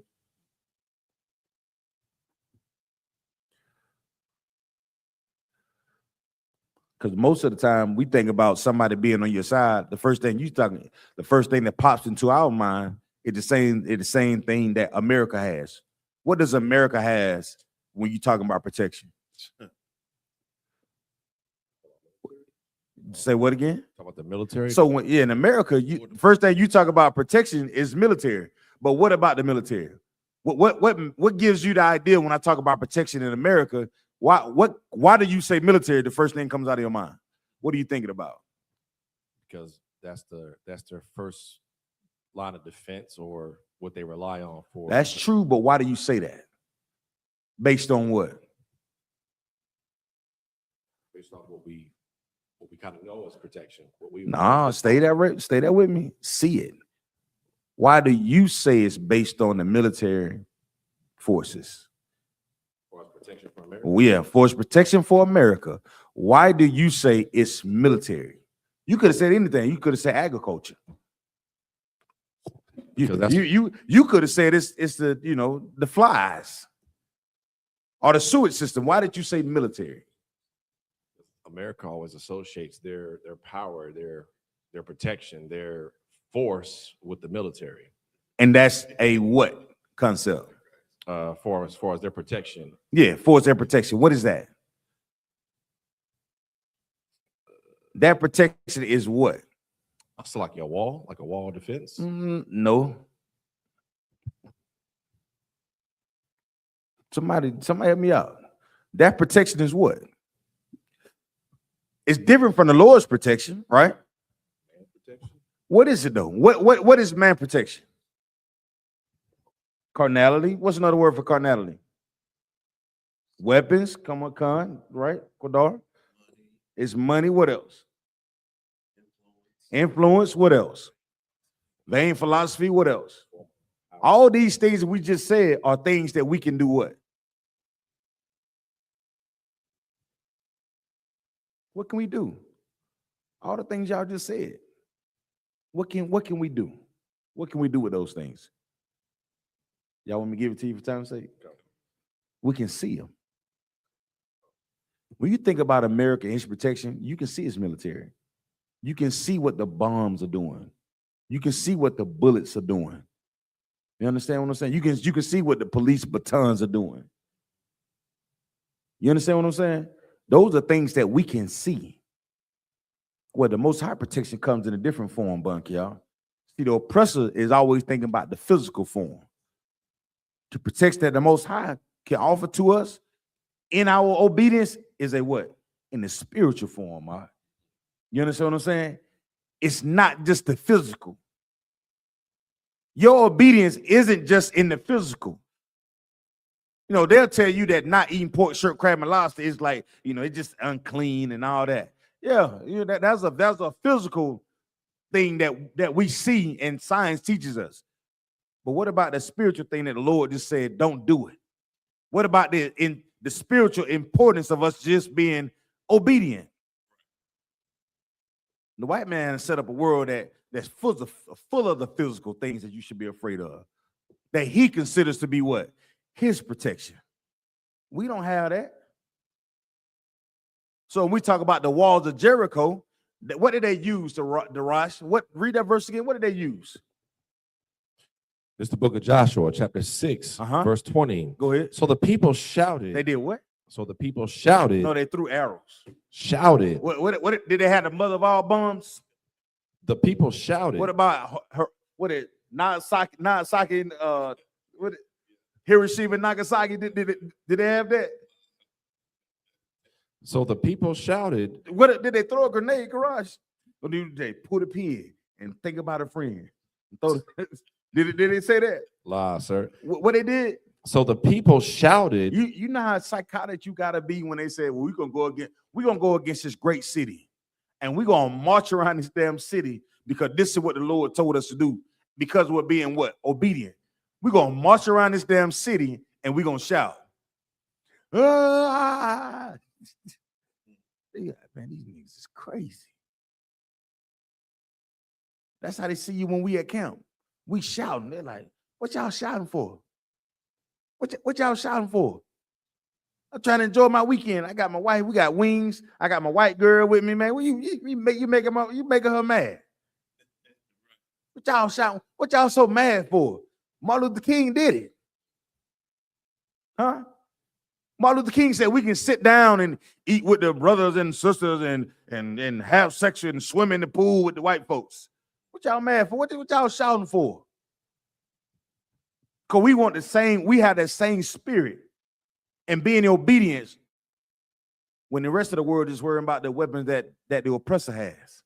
Because most of the time we think about somebody being on your side. The first thing that pops into our mind is the same thing that America has. What does America has when you're talking about protection? Say what again? Talk about the military. So in America, first thing you talk about protection is military. But what about the military? What gives you the idea when I talk about protection in America? Why do you say military? The first thing comes out of your mind. What are you thinking about? Because that's their first line of defense, or what they rely on for. That's true, but why do you say that? Based on what? Based on what we kind of know as protection. Stay there with me. See it. Why do you say it's based on the military forces? Force protection for America. Oh, yeah, force protection for America. Why do you say it's military? You could have said anything. You could have said agriculture. You could have said it's the the flies or the sewage system. Why did you say military? America always associates their power, their protection, their force with the military. And that's a what concept? For as far as their protection. Yeah, for their protection. What is that? That protection is what? So like a wall of defense? No. Somebody help me out. That protection is what? It's different from the Lord's protection, right? Man protection. What is it though? What is man protection? Carnality. What's another word for carnality? Weapons. Come on, con, right? Kodar. It's money. What else? Influence. What else? Vain philosophy. What else? All these things that we just said are things that we can do what? What can we do? All the things y'all just said. What can we do? What can we do with those things? Y'all want me to give it to you for time's sake? We can see them. When you think about American history protection, you can see its military. You can see what the bombs are doing. You can see what the bullets are doing. You understand what I'm saying? You can see what the police batons are doing. You understand what I'm saying? Those are things that we can see. Well, the Most High protection comes in a different form, Bunk, y'all. See, the oppressor is always thinking about the physical form. The protection that the Most High can offer to us in our obedience is a what? In the spiritual form, all right? You understand what I'm saying? It's not just the physical. Your obedience isn't just in the physical. You know, they'll tell you that not eating pork, shrimp, crab, and lobster is like, it's just unclean and all that. Yeah, that's a physical thing that we see and science teaches us. But what about the spiritual thing that the Lord just said, don't do it? What about the spiritual importance of us just being obedient? The white man set up a world that's full of the physical things that you should be afraid of, that he considers to be what? His protection. We don't have that. So when we talk about the walls of Jericho, what did they use to Rosh? Read that verse again. What did they use? It's the book of Joshua, chapter 6, verse 20. Go ahead. So the people shouted. They did what? So the people shouted. No, they threw arrows. Shouted. What did they have the mother of all bombs? The people shouted. What about her? What did Nagasaki? What? Hiroshima, Nagasaki. Did they have that? So the people shouted. What did they throw a grenade, garage? Or did they put a pin and think about a friend? Did they say that? Lie, sir. What they did? So the people shouted. You know how psychotic you gotta be when they say, "Well, we're gonna go against this great city, and we're gonna march around this damn city because this is what the Lord told us to do. Because we're being what? Obedient. We're gonna march around this damn city and we're gonna shout. man, these niggas is crazy. That's how they see you when we at camp. We shouting. They're like, what y'all shouting for? What y'all shouting for? I'm trying to enjoy my weekend. I got my wife. We got wings. I got my white girl with me, man. Well, you making her mad. What y'all shouting? What y'all so mad for? Martin Luther King did it. Huh? Martin Luther King said we can sit down and eat with the brothers and sisters and have sex and swim in the pool with the white folks. What y'all mad for? What y'all shouting for? Because we want the same, we have that same spirit and being in obedience when the rest of the world is worrying about the weapons that the oppressor has.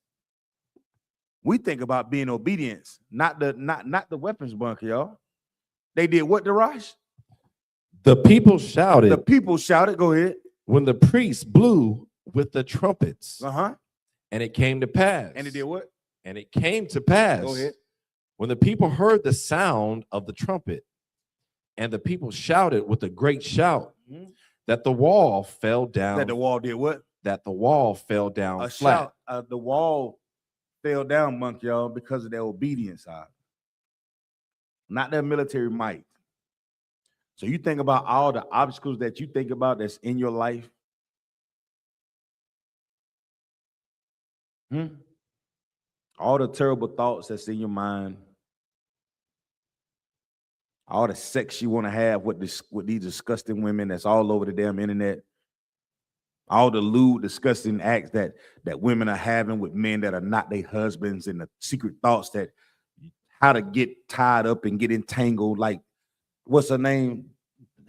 We think about being obedience, not the weapons bunker, y'all. They did what, Darash? The people shouted. The people shouted. Go ahead. When the priests blew with the trumpets. Uh-huh. And it came to pass. And it did what? And it came to pass. Go ahead. When the people heard the sound of the trumpet, and the people shouted with a great shout, that the wall fell down. That the wall did what? That the wall fell down a flat. Shout, the wall fell down, monk, y'all, because of their obedience, not their military might. So you think about all the obstacles that you think about that's in your life. All the terrible thoughts that's in your mind. All the sex you want to have with these disgusting women that's all over the damn internet. All the lewd, disgusting acts that women are having with men that are not their husbands, and the secret thoughts that how to get tied up and get entangled. Like, what's her name?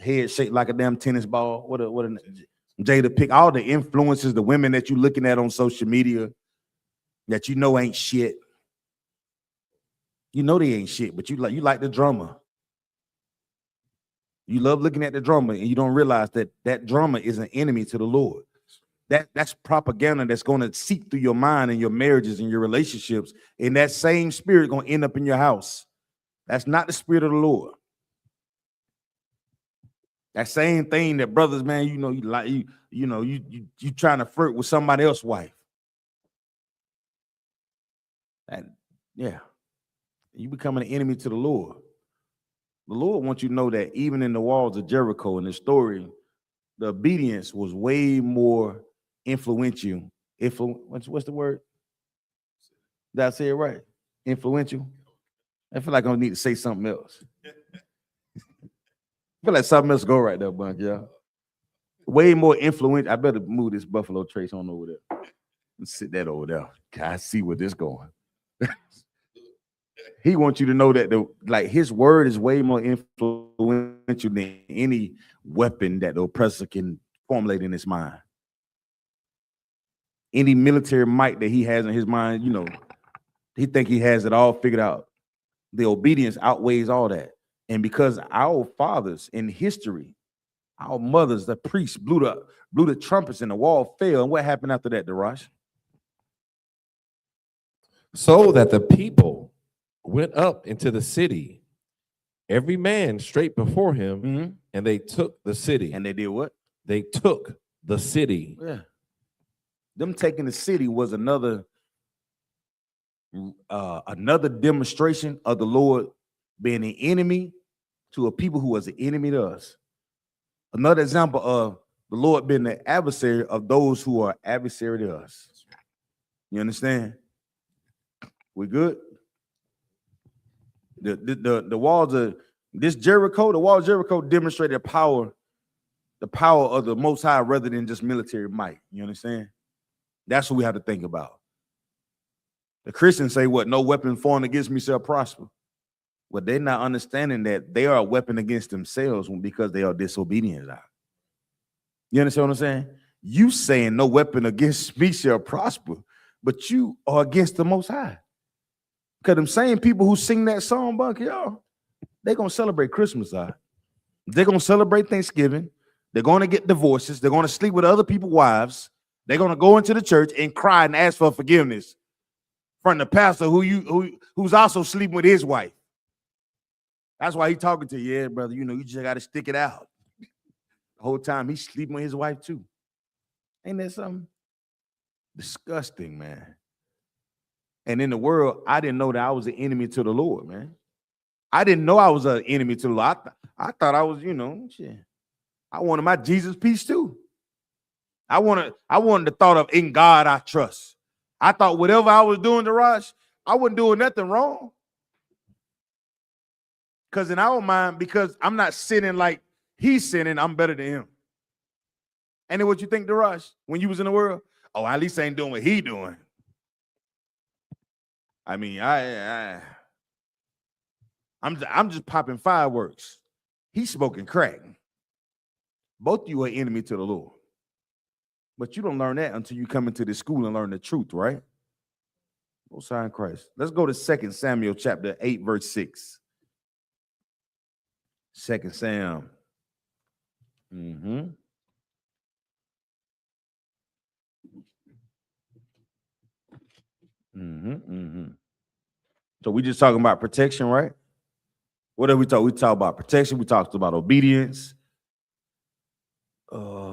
Head shaped like a damn tennis ball. What a Jada Pick. All the influences, the women that you're looking at on social media that you know ain't shit. You know they ain't shit, but you like the drama. You love looking at the drama, and you don't realize that drama is an enemy to the Lord. That's propaganda that's going to seep through your mind and your marriages and your relationships, and that same spirit going to end up in your house. That's not the spirit of the Lord. That same thing that brothers, man, you trying to flirt with somebody else's wife. Yeah, you becoming an enemy to the Lord. The Lord wants you to know that even in the walls of Jericho in the story, the obedience was way more influential. What's the word? Did I say it right? Influential? I feel like I need to say something else. I feel like something else go right there, bunch, y'all. Way more influential. I better move this Buffalo Trace on over there. And sit that over there. I see where this going. He wants you to know that his word is way more influential than any weapon that the oppressor can formulate in his mind. Any military might that he has in his mind, he think he has it all figured out. The obedience outweighs all that. And because our fathers in history, our mothers, the priests blew the trumpets and the wall fell. And what happened after that, Darash? So that the people went up into the city, every man straight before him, and they took the city. And they did what? They took the city. Yeah. Them taking the city was another demonstration of the Lord being an enemy to a people who was an enemy to us. Another example of the Lord being the adversary of those who are adversary to us. You understand? We good? The walls of this Jericho, the wall of Jericho demonstrated the power of the Most High rather than just military might. You understand? That's what we have to think about. The Christians say, what? No weapon formed against me shall prosper. Well, they're not understanding that they are a weapon against themselves because they are disobedient. You understand what I'm saying? You saying no weapon against me shall prosper, but you are against the Most High. Because them same people who sing that song, Buck, y'all, they're going to celebrate Christmas. They're going to celebrate Thanksgiving. They're going to get divorces. They're going to sleep with other people's wives. They're going to go into the church and cry and ask for forgiveness from the pastor who's also sleeping with his wife. That's why he's talking to you. Yeah, brother, you just got to stick it out. The whole time he's sleeping with his wife too. Ain't that something? Disgusting, man. And in the world, I didn't know that I was an enemy to the Lord, man. I didn't know I was an enemy to the Lord. I thought I was, shit. I wanted my Jesus peace too. I wanted the thought of in God I trust. I thought whatever I was doing to Raj, I wasn't doing nothing wrong. Because in our mind, because I'm not sinning like he's sinning, I'm better than him. And then what you think, Daraj, when you was in the world? Oh, at least I ain't doing what he doing. I mean, I'm just popping fireworks. He's smoking crack. Both of you are enemy to the Lord. But you don't learn that until you come into this school and learn the truth, right? Most High in Christ. Let's go to 2 Samuel chapter 8, verse 6. 2 Sam. So we just talking about protection, right? What did we talk? We talked about protection. We talked about obedience. All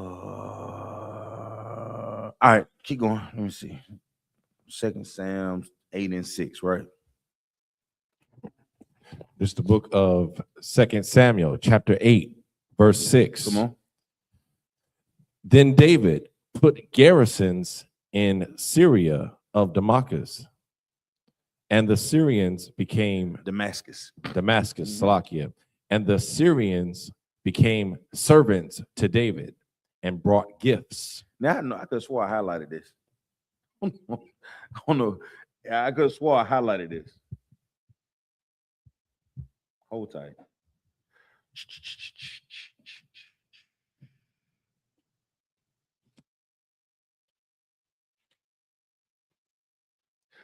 right, keep going. Let me see. 2 Sam 8 and 6, right? This is the book of 2 Samuel, chapter 8, verse 6. Come on. Then David put garrisons in Syria of Damascus, and the Syrians became Damascus, Salakia, and the Syrians became servants to David and brought gifts. Now I could have swore I highlighted this. I don't know. I could have swore I highlighted this. Hold tight.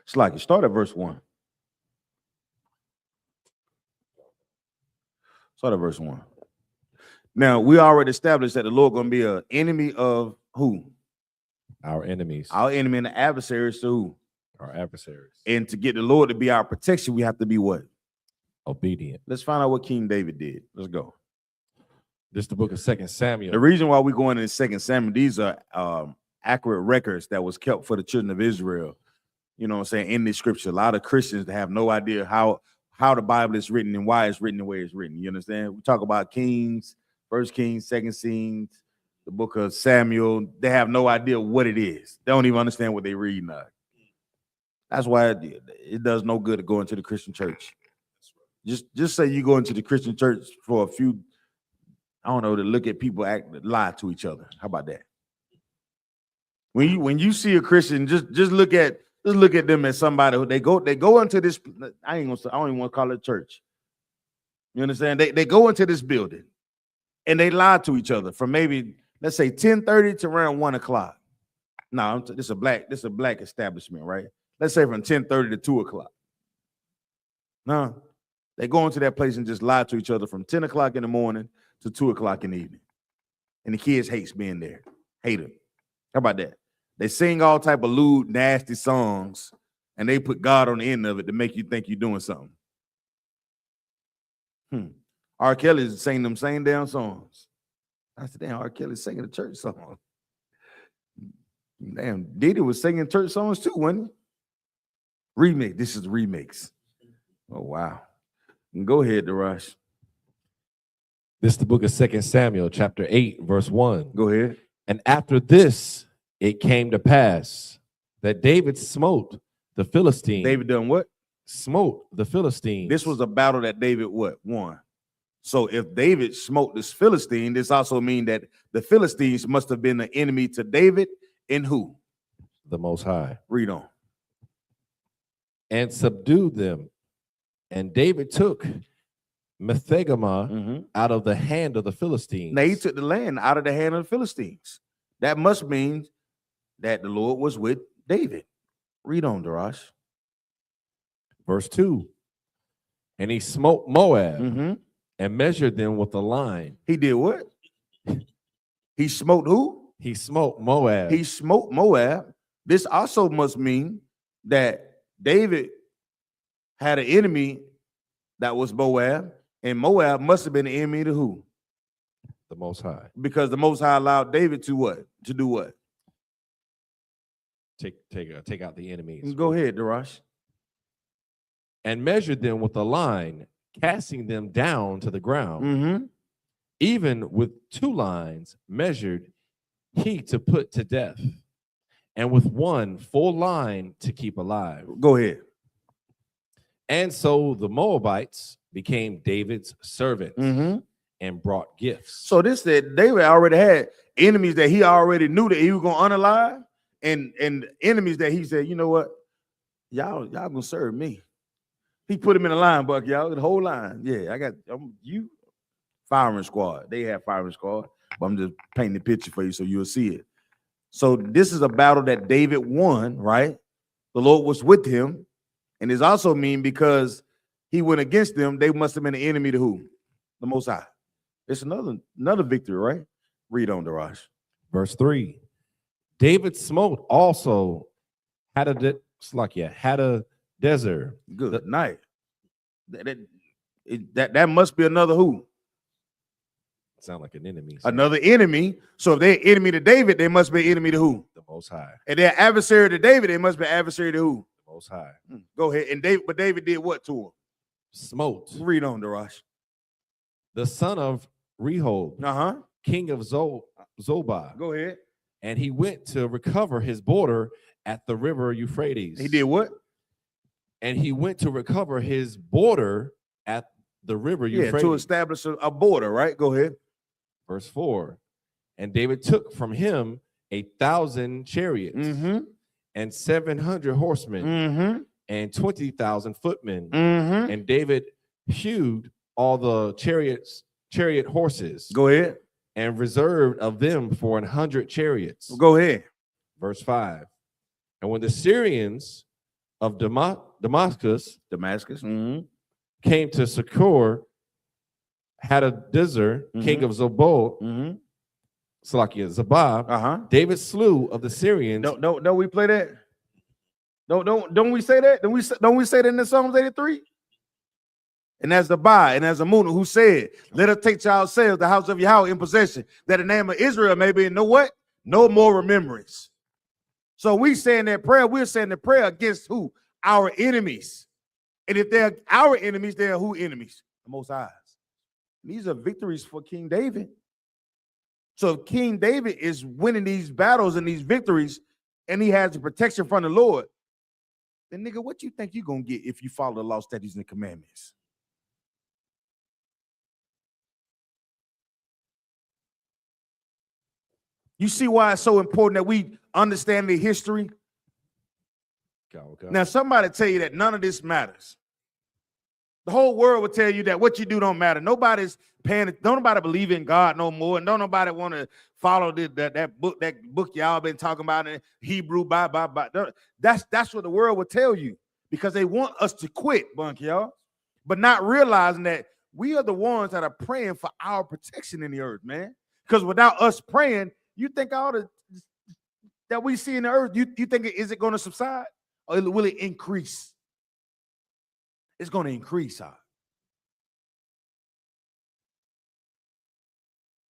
It's like you start at verse 1. Start at verse 1. Now, we already established that the Lord going to be an enemy of who? Our enemies. Our enemy and the adversaries to who? Our adversaries. And to get the Lord to be our protection, we have to be what? Obedient. Let's find out what King David did. Let's go. This is the book of 2 Samuel. The reason why we're going into 2 Samuel, these are accurate records that was kept for the children of Israel. You know what I'm saying? In this scripture, a lot of Christians have no idea how the Bible is written and why it's written the way it's written. You understand? We talk about Kings, 1 Kings, 2 Kings, the book of Samuel. They have no idea what it is. They don't even understand what they read now. That's why it does no good to go into the Christian church. Just say you go into the Christian church for a few, I don't know, to look at people lie to each other. How about that? When you see a Christian, just look at them as somebody who they go into this. I don't even want to call it church. You understand? They go into this building and they lie to each other from maybe, let's say 10:30 to around 1 o'clock. No, this is a black establishment, right? Let's say from 10:30 to 2 o'clock. No, they go into that place and just lie to each other from 10 o'clock in the morning to 2 o'clock in the evening. And the kids hates being there. Hate them. How about that? They sing all type of lewd, nasty songs, and they put God on the end of it to make you think you're doing something. R. Kelly's singing them same damn songs. I said, damn, R. Kelly's singing a church song. Damn, Diddy was singing church songs too, wasn't he? Remix. This is remix. Oh, wow. Go ahead, Darash. This is the book of 2 Samuel, chapter 8, verse 1. Go ahead. And after this, it came to pass that David smote the Philistines. David done what? Smote the Philistines. This was a battle that David won. So if David smote this Philistine, this also means that the Philistines must have been an enemy to David and who? The Most High. Read on. And subdued them. And David took Methegama out of the hand of the Philistines. Now he took the land out of the hand of the Philistines. That must mean that the Lord was with David. Read on, Darash. Verse 2. And he smote Moab and measured them with a line. He did what? He smote who? He smote Moab. He smote Moab. This also must mean that David had an enemy that was Moab, and Moab must have been an enemy to who? The Most High. Because the Most High allowed David to what? To do what? take out the enemies. Go ahead, Darash. And measured them with a line, casting them down to the ground. Mm-hmm. Even with 2 lines measured he to put to death, and with 1 full line to keep alive. Go ahead. And so the Moabites became David's servants Mm-hmm. and brought gifts. So this said David already had enemies that he already knew that he was gonna unalive, and enemies that he said, you know what, y'all gonna serve me. He put him in a line, Buck, y'all, the whole line. Yeah, I got you. Firing squad. They have firing squad, but I'm just painting the picture for you so you'll see it. So this is a battle that David won, right? The Lord was with him, and it's also mean because he went against them, they must have been an enemy to who? The Most High. It's another victory, right? Read on, Darash. Verse 3. David smote also Hadadezer. Good night. That must be another who? Sound like an enemy. Another enemy. So if they're enemy to David, they must be enemy to who? The Most High. And they're adversary to David, they must be adversary to who? The Most High. Go ahead. And David did what to him? Smote. Read on, Darash. The son of Rehob, king of Zobah. Go ahead. And he went to recover his border at the river Euphrates. He did what? And he went to recover his border at the river Euphrates. To establish a border, right? Go ahead. Verse 4. And David took from him 1,000 chariots and 700 horsemen and 20,000 footmen. And David hewed all the chariot horses. Go ahead. And reserved of them for 100 chariots. Go ahead. Verse 5. And when the Syrians of Damascus came to succor Hadadezer, king of Zobah, Zabah, David slew of the Syrians. Don't we play that? Don't we say that? Don't we say that in the Psalms 83? And as the Ba and as the Munah who said, let us take to ourselves the house of Yahweh in possession, that the name of Israel may be no what? No more remembrance. So we saying that prayer, we're saying the prayer against who? Our enemies. And if they're our enemies, they're who enemies? The Most High. These are victories for King David. So if King David is winning these battles and these victories, and he has the protection from the Lord, then nigga, what you think you're going to get if you follow the law, statutes, and commandments? You see why it's so important that we understand the history? Now, somebody tell you that none of this matters. The whole world will tell you that what you do don't matter. Nobody's paying. Don't nobody believe in God no more, and don't nobody want to follow that book y'all been talking about in Hebrew. That's what the world will tell you because they want us to quit, bunk y'all, but not realizing that we are the ones that are praying for our protection in the earth, man. Because without us praying, you think all the that we see in the earth, you think is it going to subside or will it increase? It's going to increase.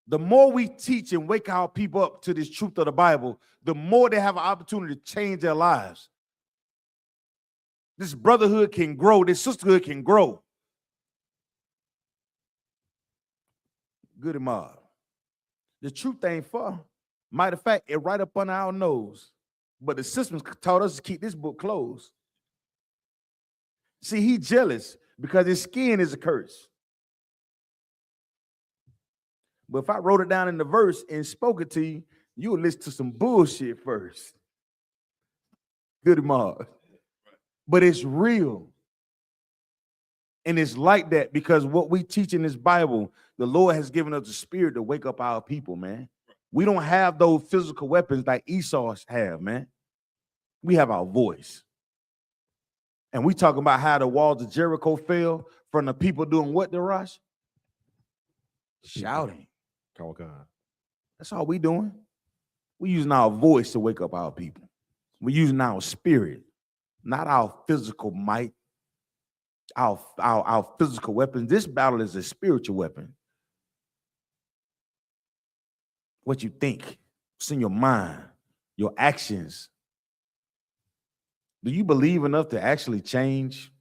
The more we teach and wake our people up to this truth of the Bible, the more they have an opportunity to change their lives. This brotherhood can grow. This sisterhood can grow. Good mob. The truth ain't far. Matter of fact, it right up on our nose. But the systems taught us to keep this book closed. See, he's jealous because his skin is a curse. But if I wrote it down in the verse and spoke it to you, you would listen to some bullshit first. Good mob. But it's real. And it's like that because what we teach in this Bible, the Lord has given us the spirit to wake up our people, man. We don't have those physical weapons like Esau have, man. We have our voice. And we talking about how the walls of Jericho fell from the people doing what, Darash? Shouting. That's all we doing. We using our voice to wake up our people. We're using our spirit, not our physical might, our physical weapons. This battle is a spiritual weapon. What you think, what's in your mind, your actions. Do you believe enough to actually change?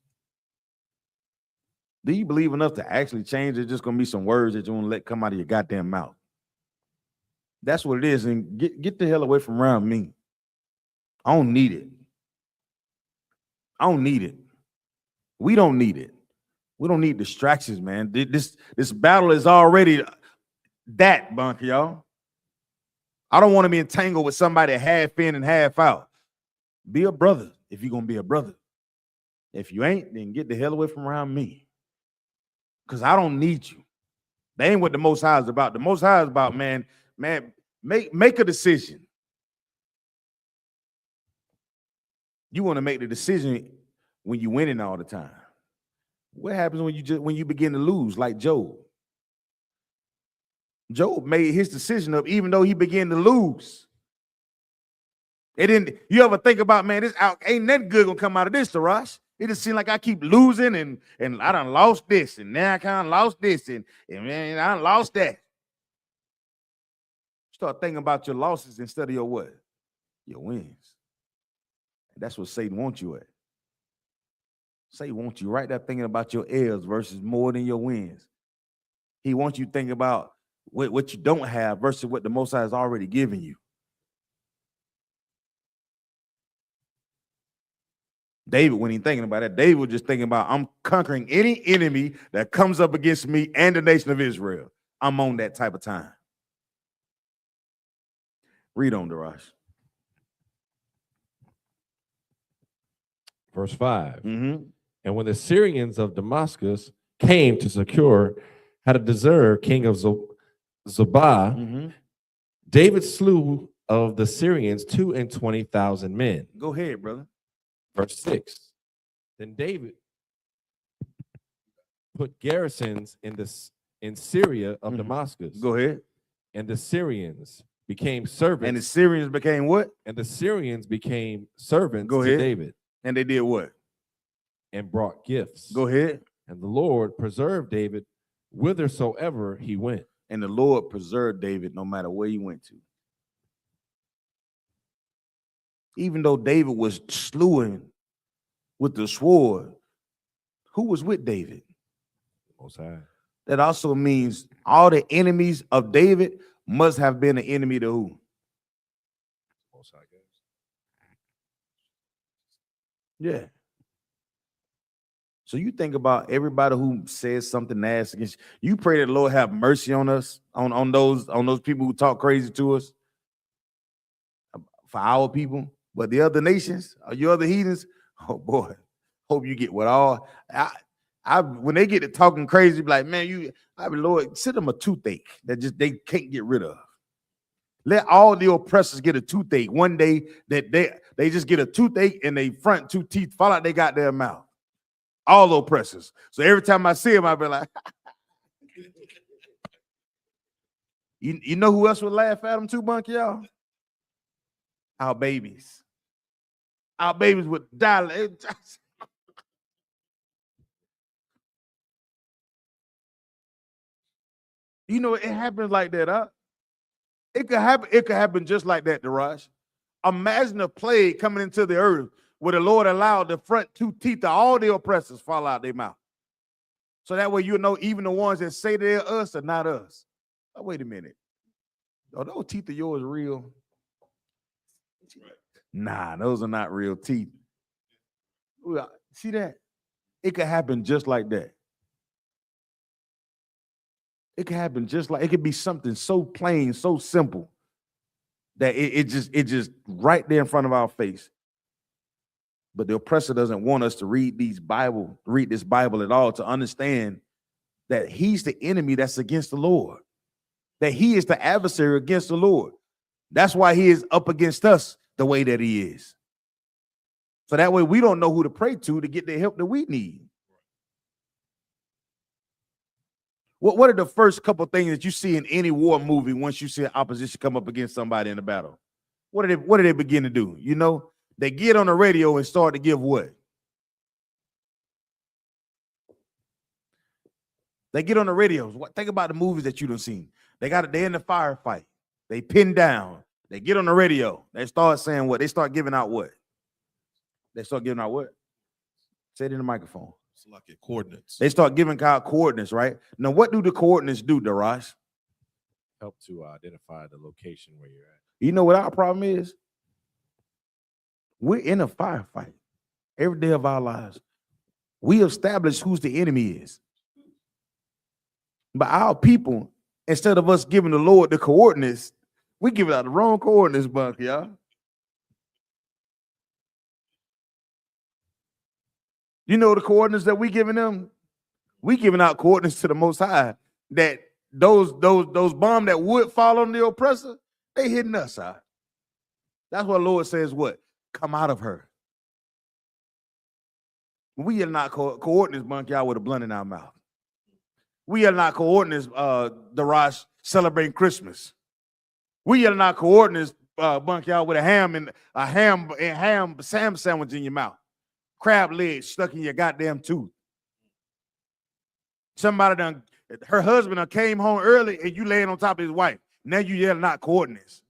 Do you believe enough to actually change? There's just gonna be some words that you want to let come out of your goddamn mouth. That's what it is. And get the hell away from around me. I don't need it. I don't need it. We don't need it. We don't need distractions, man. This battle is already that, Bunker, y'all. I don't want to be entangled with somebody half in and half out. Be a brother if you're gonna be a brother. If you ain't, then get the hell away from around me. Because I don't need you. That ain't what the Most High is about. The Most High is about, man, make a decision. You want to make the decision when you're winning all the time. What happens when you begin to lose, like Job? Job made his decision up even though he began to lose. You ever think about, man, this ain't nothing good gonna come out of this, Tarash? It just seems like I keep losing and I done lost this, and now I kind of lost this, and man, I done lost that. Start thinking about your losses instead of your what? Your wins. And that's what Satan wants you at. Satan wants you right there thinking about your L's versus more than your wins. He wants you thinking about what you don't have versus what the Most High has already given you. David, when he's thinking about that, David was just thinking about, I'm conquering any enemy that comes up against me and the nation of Israel. I'm on that type of time. Read on, Darash. Verse 5. Mm-hmm. And when the Syrians of Damascus came to secure Hadadezer, king of Zobah, Mm-hmm. David slew of the Syrians 22,000 men. Go ahead, brother. Verse 6. Then David put garrisons in Syria of Damascus. Go ahead. And the Syrians became servants. And the Syrians became what? And the Syrians became servants Go to ahead. David. And they did what? And brought gifts. Go ahead. And the Lord preserved David whithersoever he went. And the Lord preserved David no matter where he went to. Even though David was slewing with the sword, who was with David? Most High. That also means all the enemies of David must have been an enemy to who? Most High. Yeah. So you think about everybody who says something nasty against you. You pray that the Lord have mercy on us, on those people who talk crazy to us, for our people. But the other nations, your other heathens, oh boy, hope you get what all. When they get to talking crazy, be like, man, Lord, send them a toothache that they can't get rid of. Let all the oppressors get a toothache one day, that they just get a toothache and they front two teeth fall out they got their mouth. All the oppressors. So every time I see them, I be like, you know who else would laugh at them too, Bunky, y'all? Our babies. Our babies would die. You know, it happens like that, huh? It could happen just like that, Daraj. Imagine a plague coming into the earth where the Lord allowed the front two teeth of all the oppressors fall out their mouth. So that way you know even the ones that say they're us are not us. Oh, wait a minute. Are those teeth of yours real? Nah, those are not real teeth. See that? It could happen just like that. It could happen just like, it could be something so plain, so simple that it just right there in front of our face. But the oppressor doesn't want us to read this Bible at all, to understand that he's the enemy that's against the Lord, that he is the adversary against the Lord. That's why he is up against us the way that he is. So that way we don't know who to pray to get the help that we need. What are the first couple things that you see in any war movie once you see an opposition come up against somebody in a battle? What do they begin to do? You know, they get on the radio and start to give what? They get on the radios. Think about the movies that you done seen. They in the firefight. They pin down. They get on the radio. They start saying what? They start giving out what? They start giving out what? Say it in the microphone. It's like coordinates. They start giving out coordinates, right? Now, what do the coordinates do, Daraj? Help to identify the location where you're at. You know what our problem is? We're in a firefight every day of our lives. We establish who's the enemy is. But our people, instead of us giving the Lord the coordinates, we give out the wrong coordinates, Buck, y'all. You know the coordinates that we giving them? We giving out coordinates to the Most High that those bombs that would fall on the oppressor, they hitting us out. That's what the Lord says, what? Come out of her. We are not coordinates, Bunk, y'all, with a blunt in our mouth. We are not coordinates, Daraj, celebrating Christmas. We are not coordinates, Bunk, y'all, with a ham sandwich in your mouth. Crab legs stuck in your goddamn tooth. Somebody done, her husband done came home early and you laying on top of his wife. Now you yelling out coordinates.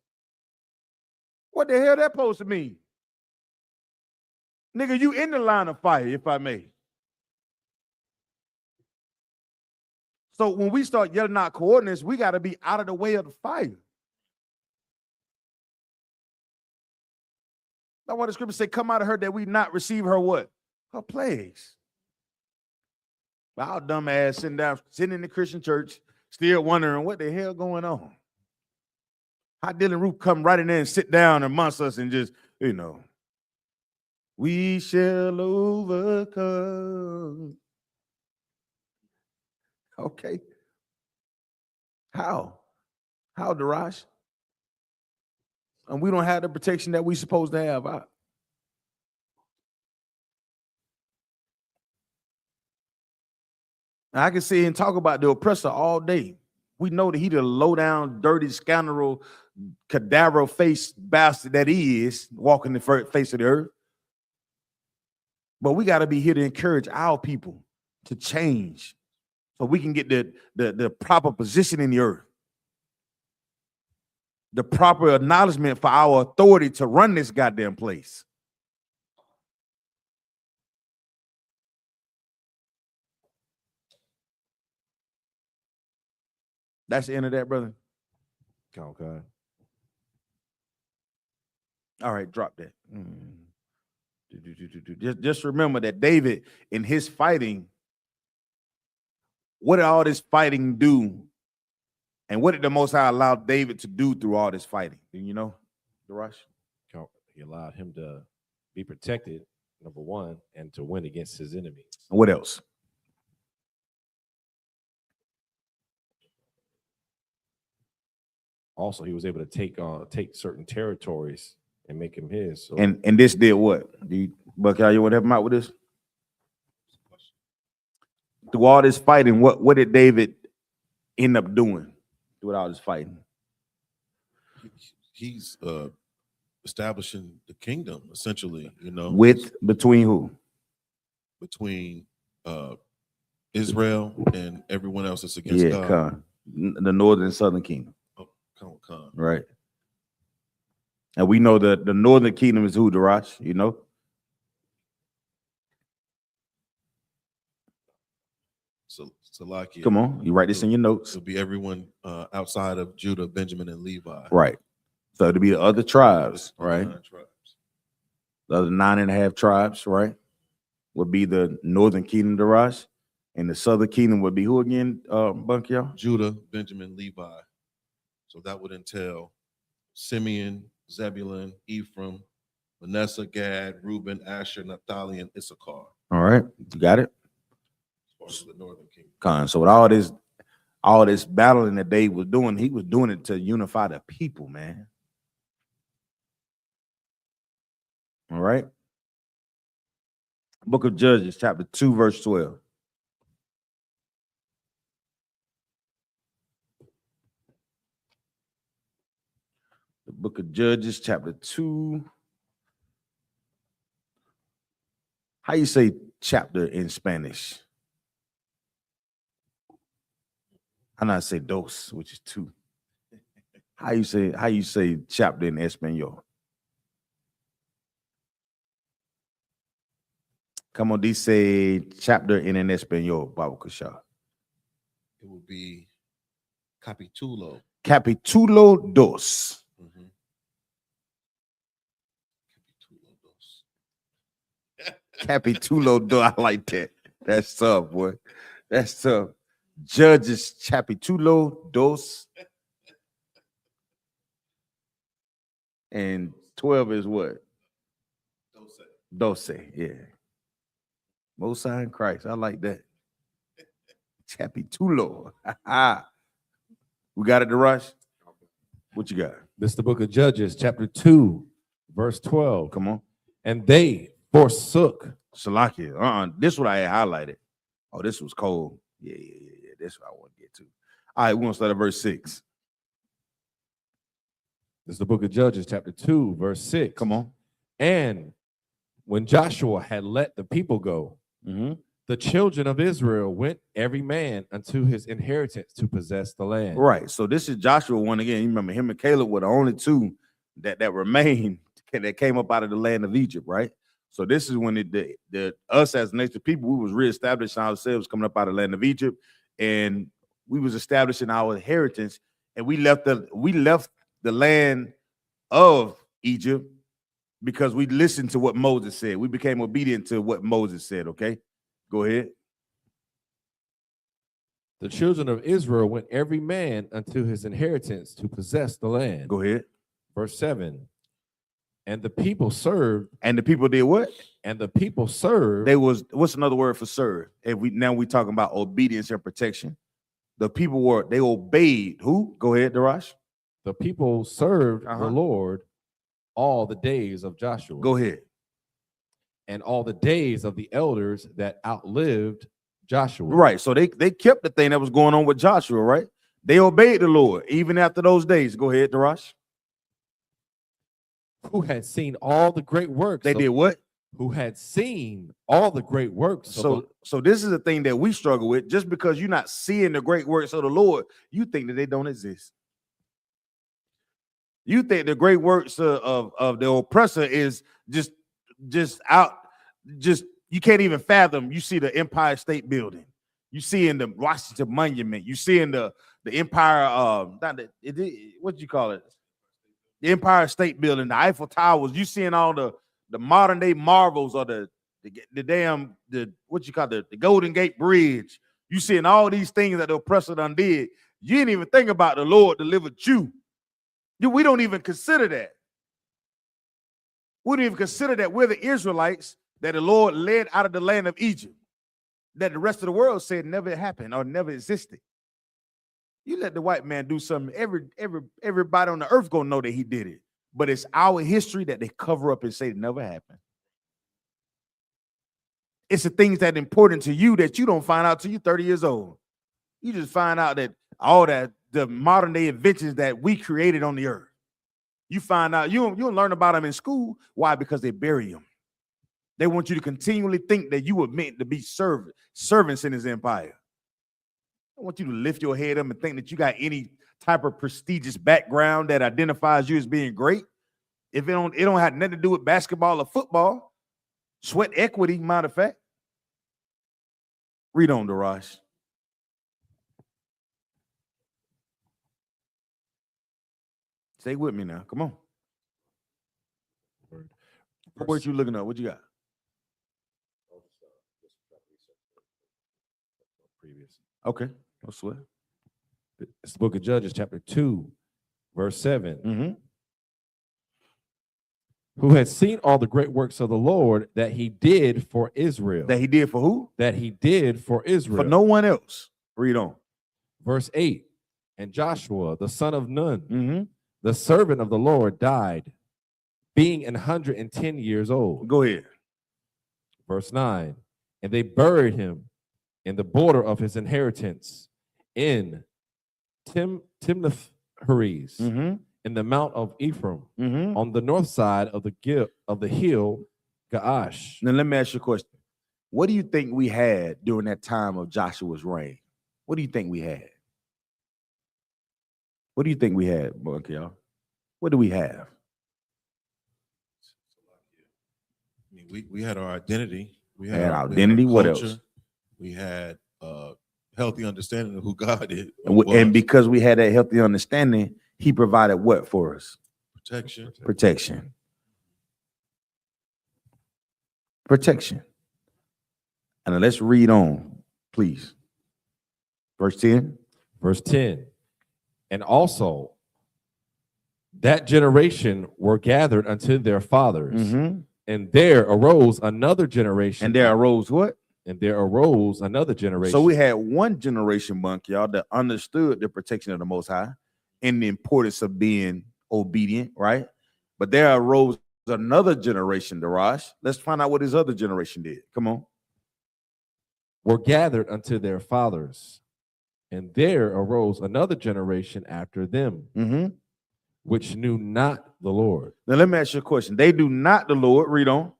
What the hell that supposed to mean? Nigga, you in the line of fire, if I may. So when we start yelling out coordinates, we got to be out of the way of the fire. That's why the scripture say, come out of her that we not receive her what? Her plagues. Our dumb ass sitting in the Christian church, still wondering what the hell going on. How Dylan Roof come right in there and sit down amongst us and just, you know, we shall overcome. Okay. How, Daraj? And we don't have the protection that we supposed to have. I can sit and talk about the oppressor all day. We know that he the low down, dirty, scoundrel, cadaver-faced bastard that he is, walking the face of the earth. But we got to be here to encourage our people to change so we can get the proper position in the earth. The proper acknowledgement for our authority to run this goddamn place. That's the end of that, brother. Okay. All right, drop that. Just remember that David, in his fighting, what did all this fighting do? And what did the Most High allow David to do through all this fighting? Do you know, Daraj? He allowed him to be protected, number one, and to win against his enemies. What else? Also, he was able to take certain territories and make him his. So. And this did what? Buckeye, you want to help him out with this? Through all this fighting, what did David end up doing through all this fighting? He's establishing the kingdom, essentially, you know. Between who? Between Israel and everyone else that's against God. Khan. The northern and southern kingdom. Khan. Right. And we know that the northern kingdom is who, Daraj, you know? So Salakia. Come on, you write this in your notes. It'll be everyone outside of Judah, Benjamin, and Levi. Right. So it'll be the other tribes, right? 9 tribes. The other 9.5 tribes, right? Would be the northern kingdom, Daraj. And the southern kingdom would be who again, Bunky, y'all? Judah, Benjamin, Levi. So that would entail Simeon, Zebulun, Ephraim, Manasseh, Gad, Reuben, Asher, Naphtali, and Issachar. All right, you got it. As far as the northern kingdom. Con. So with all this battling that David was doing, he was doing it to unify the people, man. All right. Book of Judges, chapter 2, verse 12. The book of Judges, chapter 2. How you say chapter in Spanish? I not say dos, which is 2. How you say chapter in Espanol? Come on, dice chapter en español, Baba Kusha. It will be capítulo. Capítulo 2. Mhm. Capítulo 2. I like that. That's tough, boy. That's tough. Judges capítulo 2. And 12 is what? 12. Yeah. Most High in Christ. I like that. Capítulo. We got it, Darash? What you got? This is the book of Judges, chapter 2, verse 12. Come on. And they forsook. Salakia. This is what I had highlighted. Oh, this was cold. Yeah. This is what I want to get to. All right, we're going to start at verse 6. This is the book of Judges, chapter 2, verse 6. Come on. And when Joshua had let the people go, the children of Israel went every man unto his inheritance to possess the land. Right. So this is Joshua 1 again. You remember him and Caleb were the only two that remained that came up out of the land of Egypt, right? So this is when us as nation people, we was reestablishing ourselves coming up out of the land of Egypt, and we was establishing our inheritance, and we left the land of Egypt because we listened to what Moses said. We became obedient to what Moses said. Okay, go ahead. The children of Israel went every man unto his inheritance to possess the land. Go ahead. Verse 7. And the people served. And the people did what? And the people served. They was, what's another word for serve? Now we talking about obedience and protection. The people they obeyed who? Go ahead, Darash. The people served the Lord all the days of Joshua. Go ahead. And all the days of the elders that outlived Joshua. Right. So they kept the thing that was going on with Joshua, right? They obeyed the Lord even after those days. Go ahead, Darash. Who had seen all the great works. They did what? Who had seen all the great works. So this is the thing that we struggle with. Just because you're not seeing the great works of the Lord, you think that they don't exist. You think the great works of the oppressor is just out, you can't even fathom. You see the Empire State Building, you see in the Washington Monument, you see in the Empire, what you call it? The Empire State Building, the Eiffel Towers, you seeing all the modern day marvels or the Golden Gate Bridge. You seeing all these things that the oppressor done did. You didn't even think about the Lord delivered you. We don't even consider that. We don't even consider that we're the Israelites that the Lord led out of the land of Egypt, that the rest of the world said never happened or never existed. You let the white man do something, everybody on the earth gonna know that he did it. But it's our history that they cover up and say it never happened. It's the things that are important to you that you don't find out till you're 30 years old. You just find out that all that the modern day inventions that we created on the earth. You find out, you don't learn about them in school. Why? Because they bury them. They want you to continually think that you were meant to be servants in his empire. I want you to lift your head up and think that you got any type of prestigious background that identifies you as being great. If it don't have nothing to do with basketball or football, sweat equity, matter of fact. Read on, Darash. Stay with me now. Come on. What you looking at? What you got? Okay. No sweat. It's the book of Judges, chapter 2, verse 7. Who had seen all the great works of the Lord that he did for Israel. That he did for who? That he did for Israel. For no one else. Read on. Verse 8. And Joshua, the son of Nun, the servant of the Lord, died, being 110 years old. Go ahead. Verse 9. And they buried him in the border of his inheritance in Timnath-Heres, in the mount of Ephraim, on the north side of the hill Gaash. Now let me ask you a question. What do you think we had during that time of Joshua's reign? What do you think we had? What do you think we had, y'all? What do we have? I mean, we had our identity. We had our identity. What culture. else? We had healthy understanding of who God is. And because we had that healthy understanding, he provided what for us? Protection. Protection. Protection. And let's read on, please. Verse 10. Verse 10. And also that generation were gathered unto their fathers, and there arose another generation. And there arose what? And there arose another generation. So we had one generation, Bunk, y'all, that understood the protection of the Most High and the importance of being obedient, right? But there arose another generation, Darash. Let's find out what his other generation did. Come on. Were gathered unto their fathers, and there arose another generation after them, which knew not the Lord. Now let me ask you a question. They do not the Lord. Read on.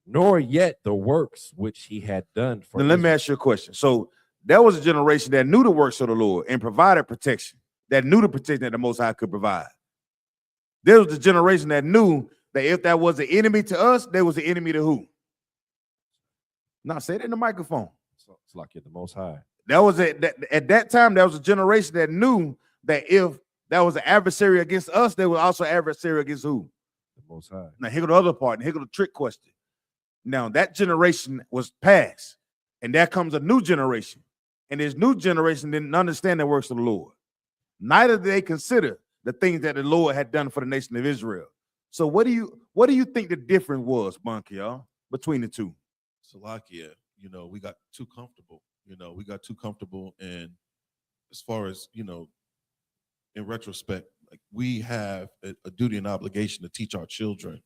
Nor yet the works which he had done for Then let me ask you a question. So there was a generation that knew the works of the Lord and provided protection, that knew the protection that the Most High could provide. There was the generation that knew that if that was an enemy to us, there was an enemy to who? Now say it in the microphone. It's like you're the Most High. That was at that time, there was a generation that knew that if there was an adversary against us, there was also an adversary against who? The Most High. Now here go the other part, and here go the trick question. Now that generation was past, and there comes a new generation, and this new generation didn't understand the works of the Lord. Neither did they consider the things that the Lord had done for the nation of Israel. So what do you think the difference was, Bunky, y'all, between the two? Salakia, we got too comfortable. We got too comfortable, and as far as in retrospect, like we have a duty and obligation to teach our children.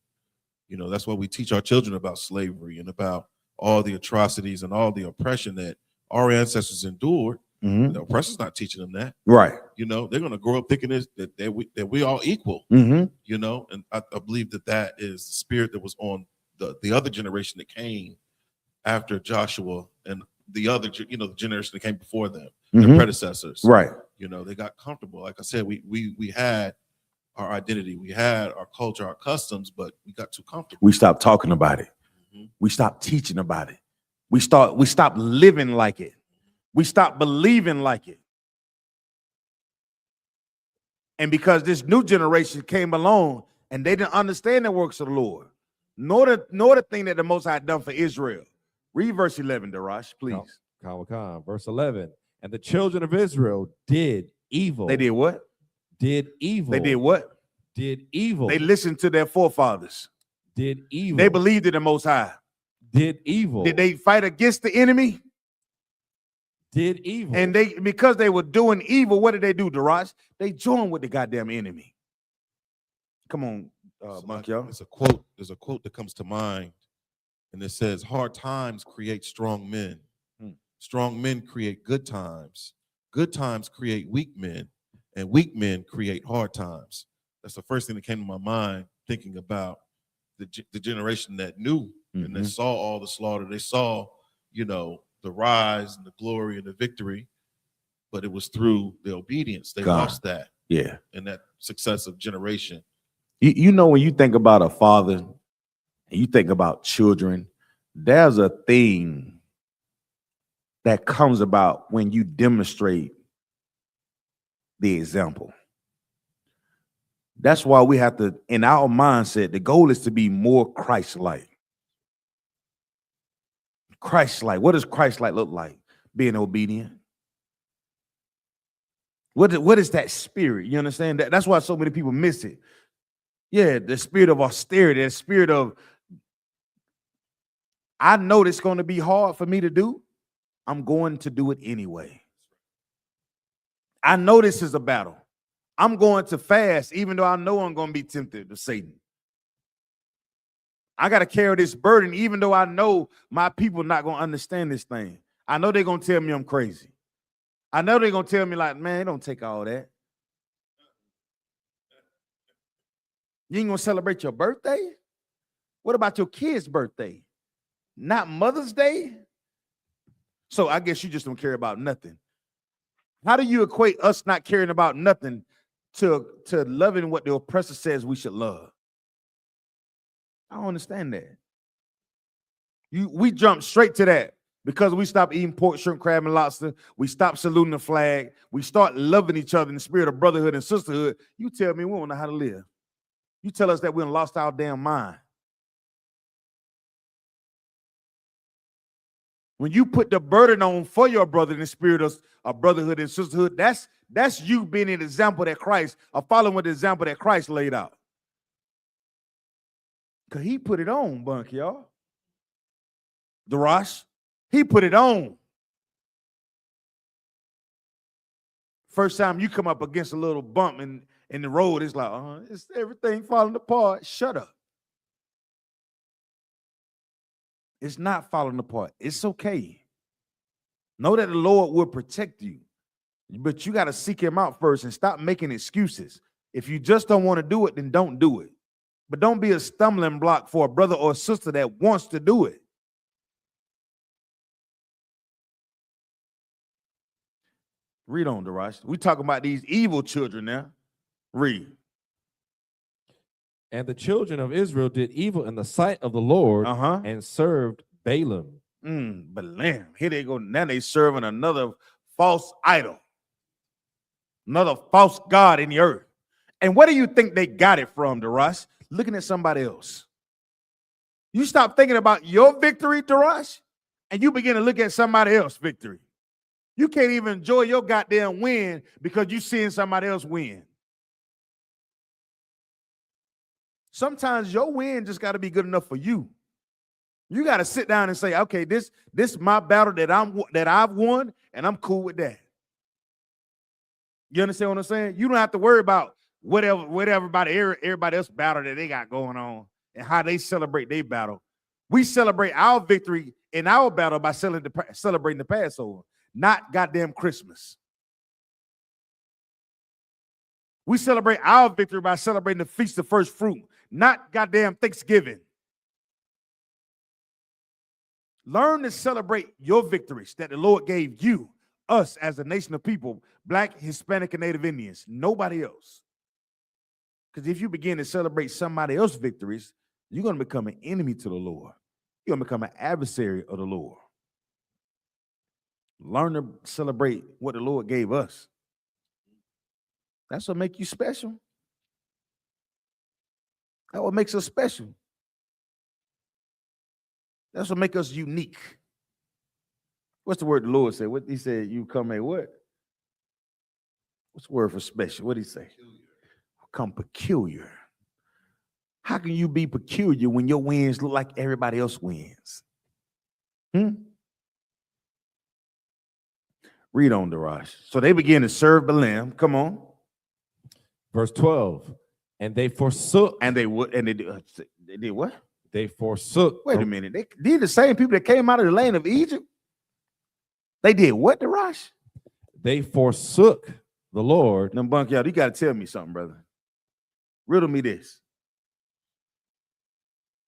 That's why we teach our children about slavery and about all the atrocities and all the oppression that our ancestors endured. The oppressor's not teaching them that. Right. They're going to grow up thinking that we all equal. And I believe that is the spirit that was on the other generation that came after Joshua and the other, the generation that came before them, their predecessors. Right. They got comfortable. Like I said, we had our identity, we had our culture, our customs, but we got too comfortable. We stopped talking about it. We stopped teaching about it. We stopped living like it. We stopped believing like it. And because this new generation came along and they didn't understand the works of the Lord, nor the thing that the Most High had done for Israel. Read verse 11, Darash, please. Verse 11. And the children of Israel did evil. They did what? Did evil. They did what? Did evil. They listened to their forefathers. Did evil. They believed in the Most High. Did evil. Did they fight against the enemy? Did evil. And because they were doing evil, what did they do, Darash? They joined with the goddamn enemy. Come on, Monkey. There's a quote that comes to mind, and it says, "Hard times create strong men. Strong men create good times. Good times create weak men, and weak men create hard times." That's the first thing that came to my mind, thinking about the generation that knew and that saw all the slaughter. They saw, the rise and the glory and the victory, but it was through the obedience. They lost that. Yeah. In that successive generation. When you think about a father and you think about children, there's a thing that comes about when you demonstrate the example. That's why we have to, in our mindset, the goal is to be more Christ-like. Christ-like. What does Christ-like look like? Being obedient. What is that spirit? You understand that? That's why so many people miss it. Yeah, the spirit of austerity, the spirit of, I know it's going to be hard for me to do. I'm going to do it anyway. I know this is a battle. I'm going to fast, even though I know I'm going to be tempted of Satan. I got to carry this burden, even though I know my people not going to understand this thing. I know they're going to tell me I'm crazy. I know they're going to tell me like, man, don't take all that. You ain't going to celebrate your birthday? What about your kid's birthday? Not Mother's Day? So I guess you just don't care about nothing. How do you equate us not caring about nothing to loving what the oppressor says we should love? I don't understand that. We jump straight to that because we stop eating pork, shrimp, crab, and lobster. We stop saluting the flag. We start loving each other in the spirit of brotherhood and sisterhood. You tell me we don't know how to live. You tell us that we done lost our damn mind. When you put the burden on for your brother in the spirit of brotherhood and sisterhood, that's you being an example that Christ, or following the example that Christ laid out. Because he put it on, Bunk, y'all. Darash, he put it on. First time you come up against a little bump in the road, it's like, it's everything falling apart. Shut up. It's not falling apart. It's okay. Know that the Lord will protect you. But you got to seek him out first and stop making excuses. If you just don't want to do it, then don't do it. But don't be a stumbling block for a brother or a sister that wants to do it. Read on, Darash. We talking about these evil children now. Read. And the children of Israel did evil in the sight of the Lord and served Balaam. Balaam. Here they go. Now they serving another false idol. Another false god in the earth. And where do you think they got it from, Darash? Looking at somebody else. You stop thinking about your victory, Darash, and you begin to look at somebody else's victory. You can't even enjoy your goddamn win because you seeing somebody else win. Sometimes your win just got to be good enough for you. You got to sit down and say, okay, this is my battle that I've won, and I'm cool with that. You understand what I'm saying? You don't have to worry about whatever everybody else battle that they got going on and how they celebrate their battle. We celebrate our victory in our battle by celebrating the Passover, not goddamn Christmas. We celebrate our victory by celebrating the Feast of First Fruit, not goddamn Thanksgiving. Learn to celebrate your victories that the Lord gave you, us as a nation of people, Black, Hispanic, and Native Indians, nobody else. Because if you begin to celebrate somebody else's victories, you're going to become an enemy to the Lord. You're going to become an adversary of the Lord. Learn to celebrate what the Lord gave us. That's what makes you special. That's what makes us special. That's what makes us unique. What's the word the Lord said? What he said, you come a what? What's the word for special? What did he say? Come peculiar. How can you be peculiar when your wins look like everybody else wins? Read on, Darash. So they began to serve Balaam. Come on. Verse 12. And they forsook. And they did what? They forsook. Wait a minute. These the same people that came out of the land of Egypt. They did what, Darash? They forsook the Lord. Now, Bunk, y'all, you got to tell me something, brother. Riddle me this.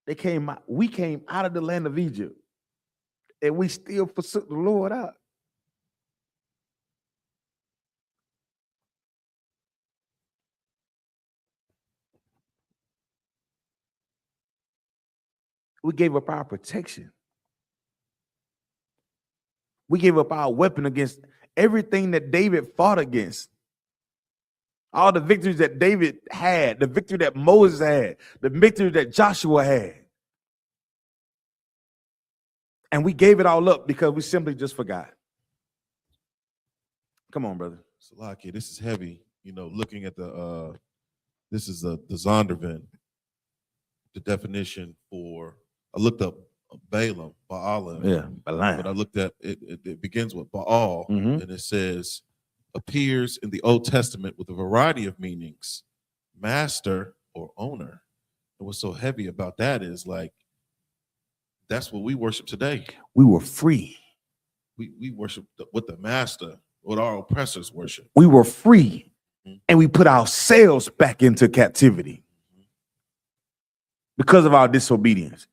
We came out of the land of Egypt, and we still forsook the Lord out. We gave up our protection. We gave up our weapon against everything that David fought against. All the victories that David had, the victory that Moses had, the victory that Joshua had. And we gave it all up because we simply just forgot. Come on, brother. Salaki, this is heavy. You know, looking at this is the Zondervan, the definition for, I looked up Balaam, Baalim. Yeah, Balaam. But I looked at it begins with Baal, and it says, appears in the Old Testament with a variety of meanings, master or owner. And what's so heavy about that is like, that's what we worship today. We were free. We worship what the master, what our oppressors worship. We were free, and we put ourselves back into captivity because of our disobedience.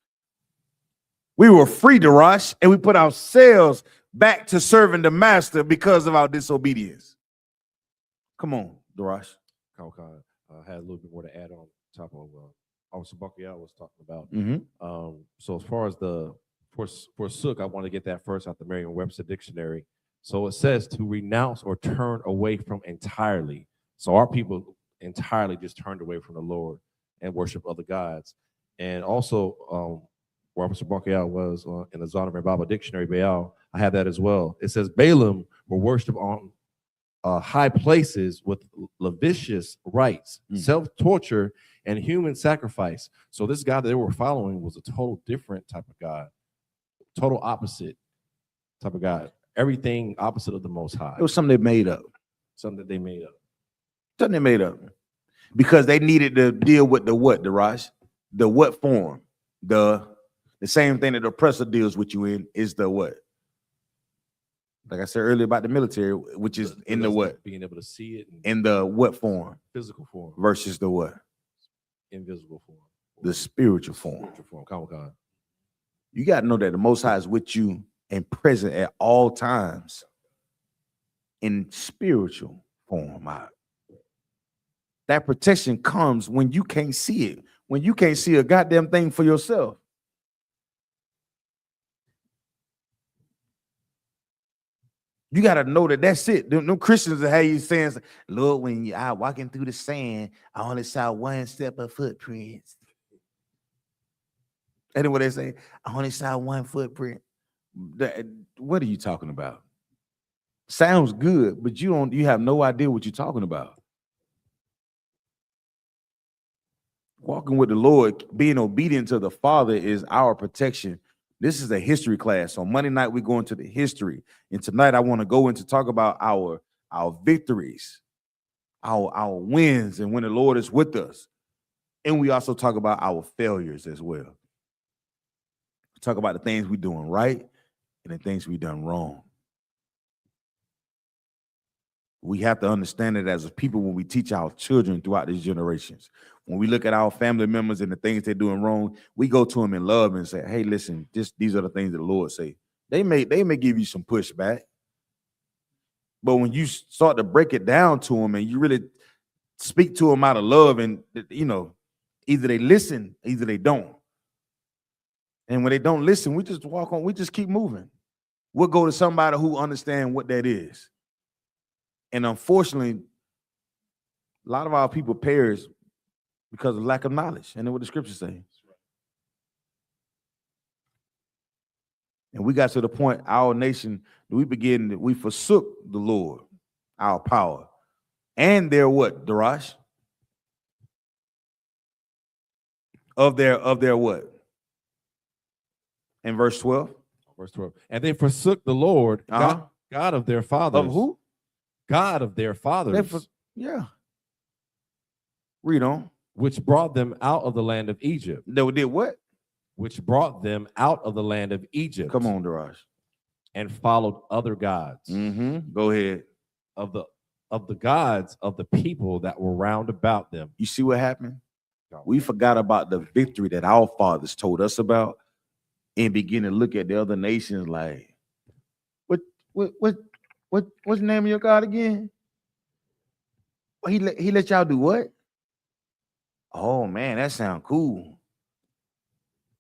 We were free, Darash, and we put ourselves back to serving the master because of our disobedience. Come on, Darash. I had a little bit more to add on top of Officer Bucky was talking about. So as far as the forsook, I want to get that first out the Merriam-Webster dictionary. So it says to renounce or turn away from entirely. So our people entirely just turned away from the Lord and worship other gods. And also, where Mr. Barkiel was in the Zondervan Bible Dictionary, Baal, I have that as well. It says Balaam were worshipped on high places with lascivious rites, self-torture, and human sacrifice. So this God that they were following was a total different type of God, total opposite type of God. Everything opposite of the Most High. It was something they made up. Something that they made up. Something they made up. Because they needed to deal with the what, Daraj? The what form? The same thing that the oppressor deals with you in is the what? Like I said earlier about the military, which is in the what? Being able to see it. In the what form? Physical form. Versus the what? Invisible form. The spiritual form. Spiritual form. Come on, God. You got to know that the Most High is with you and present at all times in spiritual form. That protection comes when you can't see it, when you can't see a goddamn thing for yourself. You got to know that that's it. No Christians are how you saying, Lord, when you out walking through the sand, I only saw one step of footprints. And then what they say, I only saw one footprint. What are you talking about? Sounds good, but you have no idea what you're talking about. Walking with the Lord, being obedient to the Father is our protection. This is a history class. On Monday night, we go into the history. And tonight I want to go into talk about our victories, our wins, and when the Lord is with us. And we also talk about our failures as well. Talk about the things we're doing right and the things we've done wrong. We have to understand it as a people when we teach our children throughout these generations. When we look at our family members and the things they're doing wrong, we go to them in love and say, hey, listen, these are the things that the Lord say. They may give you some pushback. But when you start to break it down to them and you really speak to them out of love, and either they listen, either they don't. And when they don't listen, we just walk on, we just keep moving. We'll go to somebody who understands what that is. And unfortunately, a lot of our people perish because of lack of knowledge. And then what the scriptures say. And we got to the point, our nation, we forsook the Lord, our power. And their what, Darash? Of their what? In verse 12? Verse 12. And they forsook the Lord, God of their fathers. Of who? God of their fathers. Yeah. Read on. Which brought them out of the land of Egypt. They did what? Which brought them out of the land of Egypt. Come on, Daraj. And followed other gods. Go ahead. Of the gods of the people that were round about them. You see what happened? We forgot about the victory that our fathers told us about and begin to look at the other nations like, what's the name of your God again? Well, he let y'all do what? Oh man, that sound cool.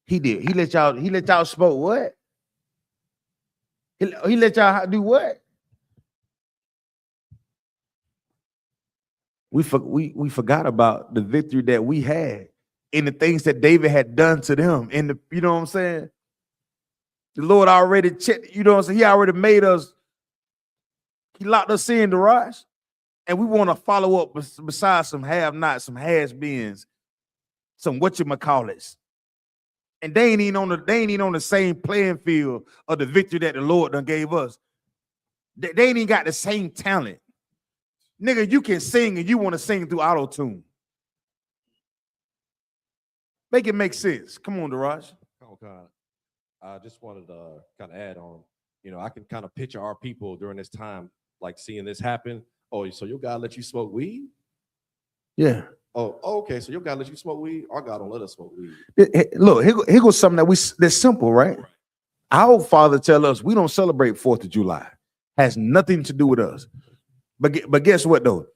He did. He let y'all smoke what? He let y'all do what? We forgot about the victory that we had and the things that David had done to them. And you know what I'm saying? The Lord already checked, you know what I'm saying? He already made us, he locked us in the rise. And we want to follow up besides some have-nots, some has-beens, some whatchamacallits. And they ain't even on the same playing field of the victory that the Lord done gave us. They ain't even got the same talent. Nigga, you can sing and you want to sing through auto-tune. Make it make sense. Come on, Daraj. Oh, God. I just wanted to kind of add on, I can kind of picture our people during this time, like seeing this happen. Oh, so your God let you smoke weed? Yeah. Oh, okay. So your God let you smoke weed? Our God don't let us smoke weed. Look, here goes something that's simple, right? Our Father tell us we don't celebrate 4th of July. Has nothing to do with us. But guess what though?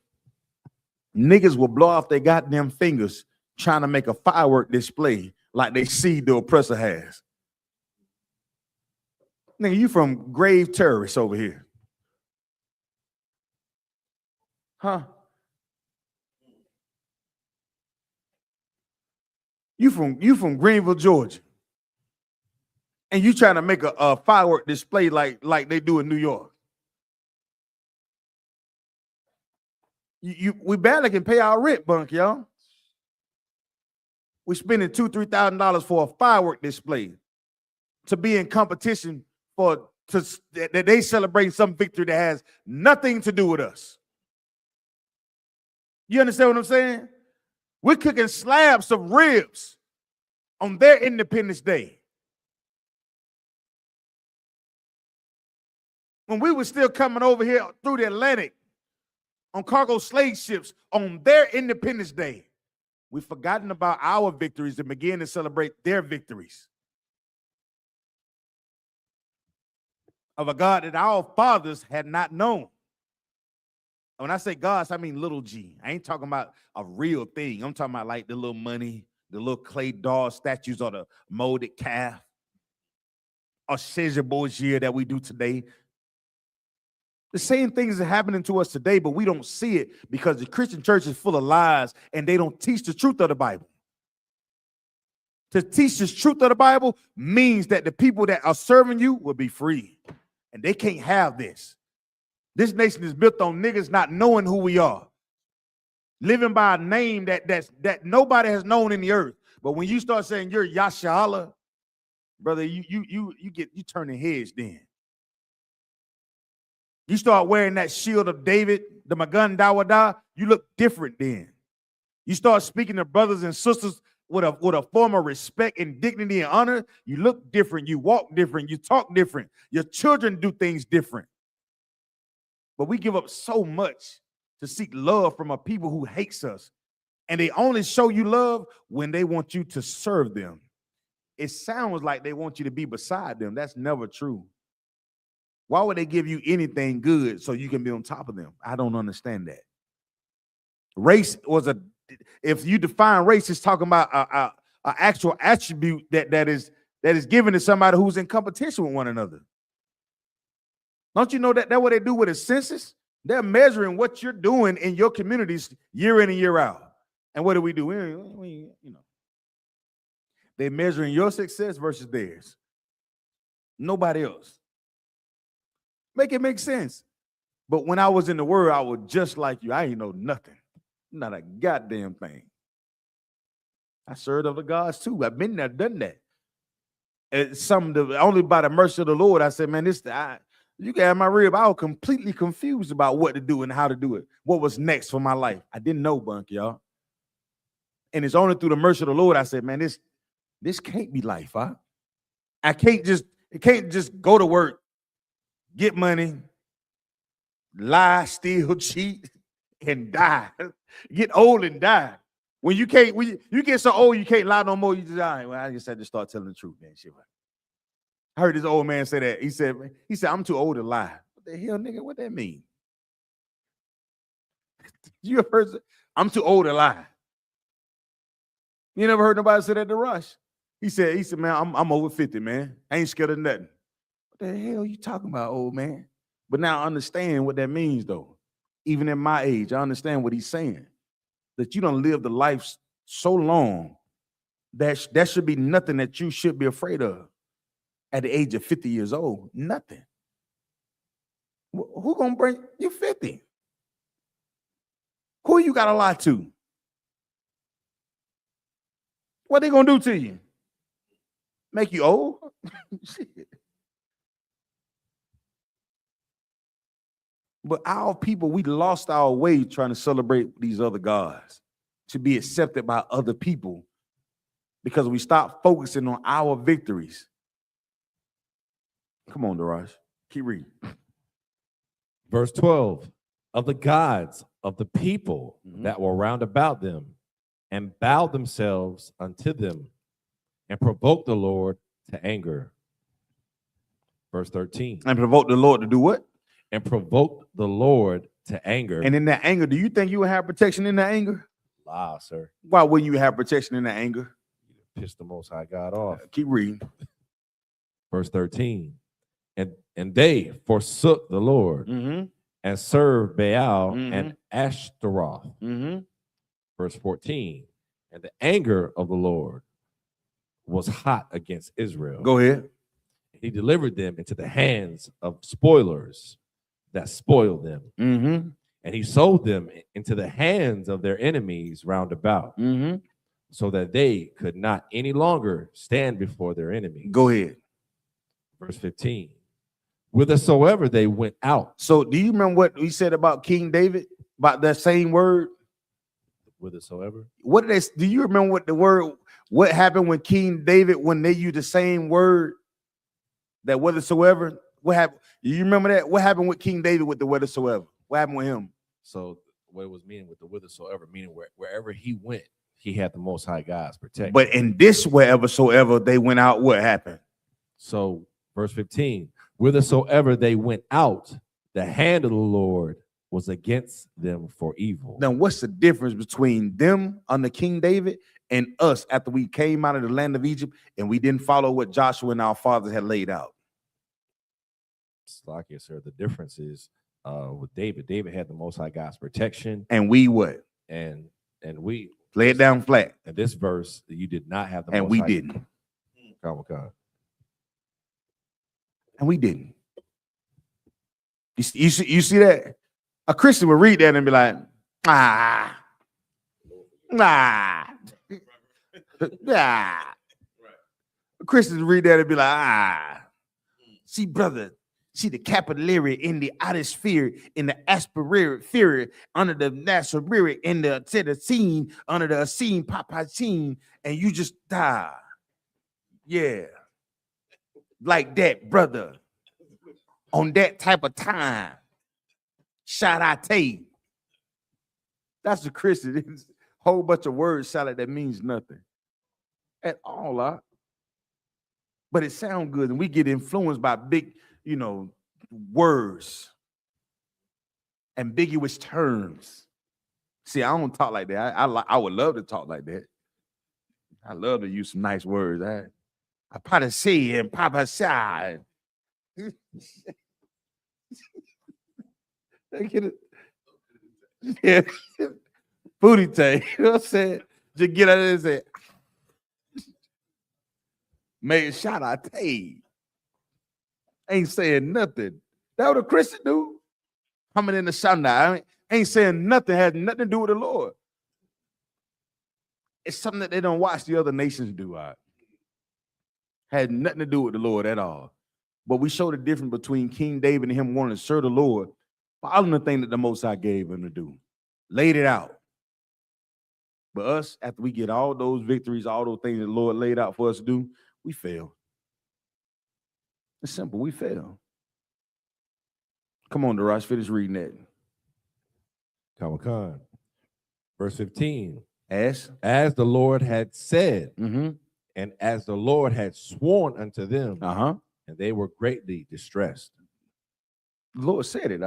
Niggas will blow off their goddamn fingers trying to make a firework display like they see the oppressor has. Nigga, you from grave terrorists over here. Huh? You from Greenville, Georgia. And you trying to make a firework display like they do in New York. We barely can pay our rent, bunk, y'all. We're spending $2,000-3,000 for a firework display to be in competition that they celebrate some victory that has nothing to do with us. You understand what I'm saying? We're cooking slabs of ribs on their Independence Day. When we were still coming over here through the Atlantic on cargo slave ships on their Independence Day, we've forgotten about our victories and began to celebrate their victories. Of a God that our fathers had not known. When I say gods, I mean little g. I ain't talking about a real thing. I'm talking about like the little money, the little clay doll statues or the molded calf or Caesar Borgia that we do today. The same things are happening to us today, but we don't see it because the Christian church is full of lies and they don't teach the truth of the Bible. To teach the truth of the Bible means that the people that are serving you will be free. And they can't have this. This nation is built on niggas not knowing who we are. Living by a name that nobody has known in the earth. But when you start saying you're Yashala, brother, you turning heads then. You start wearing that shield of David, the Magun Dawada, you look different then. You start speaking to brothers and sisters with a form of respect and dignity and honor, you look different, you walk different, you talk different. Your children do things different. But we give up so much to seek love from a people who hates us. And they only show you love when they want you to serve them. It sounds like they want you to be beside them. That's never true. Why would they give you anything good so you can be on top of them? I don't understand that. Race was if you define race, it's talking about an actual attribute that is given to somebody who's in competition with one another. Don't you know that that's what they do with a census? They're measuring what you're doing in your communities year in and year out. And what do? They're measuring your success versus theirs. Nobody else. Make it make sense. But when I was in the world, I was just like you. I ain't know nothing. Not a goddamn thing. I served other gods too. I've been there, done that. And only by the mercy of the Lord, I said, man, you can have my rib. I was completely confused about what to do and how to do it. What was next for my life? I didn't know, bunk, y'all. And it's only through the mercy of the Lord I said, man, this can't be life, huh? It can't just go to work, get money, lie, steal, cheat, and die. Get old and die. When you get so old you can't lie no more, you just die. Well, I just had to start telling the truth, man. Shit. I heard this old man say that. He said, I'm too old to lie. What the hell, nigga? What that mean? You ever heard? I'm too old to lie. You never heard nobody say that to Rush? He said, man, I'm over 50, man. I ain't scared of nothing. What the hell you talking about, old man? But now I understand what that means, though. Even at my age, I understand what he's saying. That you don't live the life so long that should be nothing that you should be afraid of at the age of 50 years old. Nothing. Who gonna bring you 50? Who you gotta lie to? What they gonna do to you? Make you old? Shit. But our people, we lost our way trying to celebrate these other gods, to be accepted by other people, because we stopped focusing on our victories. Come on, Daraj. Keep reading. Verse 12, of the gods of the people that were round about them, and bowed themselves unto them, and provoked the Lord to anger. Verse 13. And provoked the Lord to do what? And provoked the Lord to anger. And in that anger, do you think you would have protection in that anger? Lie, sir. Why wouldn't you have protection in that anger? You piss the Most High God off. Keep reading. Verse 13. And they forsook the Lord Mm-hmm. and served Baal Mhm. and Ashtaroth. Mm-hmm. Verse 14. And the anger of the Lord was hot against Israel. Go ahead. He delivered them into the hands of spoilers that spoiled them. Mm-hmm. And he sold them into the hands of their enemies round about, Mm-hmm. so that they could not any longer stand before their enemies. Go ahead. Verse 15. Whithersoever they went out. So do you remember what we said about King David? About that same word? Whithersoever? What did they do? You remember what happened when King David, when they used the same word? That whithersoever? What happened? You remember that? What happened with King David with the whithersoever? What happened with him? So what it was meaning with the whithersoever, meaning wherever he went, he had the Most High God's protection. But in this whereversoever they went out, what happened? So verse 15, whithersoever they went out, the hand of the Lord was against them for evil. Now, what's the difference between them under King David and us after we came out of the land of Egypt and we didn't follow what Joshua and our fathers had laid out? Like you said, the difference is with David. David had the Most High God's protection. And we what? And we lay it down flat. In this verse, you did not have the and Most we High. didn't. And we didn't. You see that? A Christian would read that and be like, nah. Christians read that and be like, see, brother, see the capillary in the atmosphere, in the aspiratory, under the nasoric, in the scene, under the scene, papacine, and you just die. Yeah. Like that, brother. On that type of time. Shout out to you. That's a Christian. It's a whole bunch of words salad that means nothing at all. But it sounds good, and we get influenced by big, words, ambiguous terms. See, I don't talk like that. I would love to talk like that. I love to use some nice words. I probably say and Papa side. Get it? Yeah. Booty tank. You know what I'm saying? Just get out of there and say, man, shout out to you. Ain't saying nothing. That what a Christian do? Coming in the Shana, ain't saying nothing, has nothing to do with the Lord. It's something that they don't watch the other nations do. Had nothing to do with the Lord at all. But we show the difference between King David and him wanting to serve the Lord, following the thing that the Most High gave him to do. Laid it out. But us, after we get all those victories, all those things that the Lord laid out for us to do, we fail. It's simple. We fail. Come on, Darash, finish reading that. Khan. Verse 15. As the Lord had said, and as the Lord had sworn unto them, and they were greatly distressed. The Lord said it.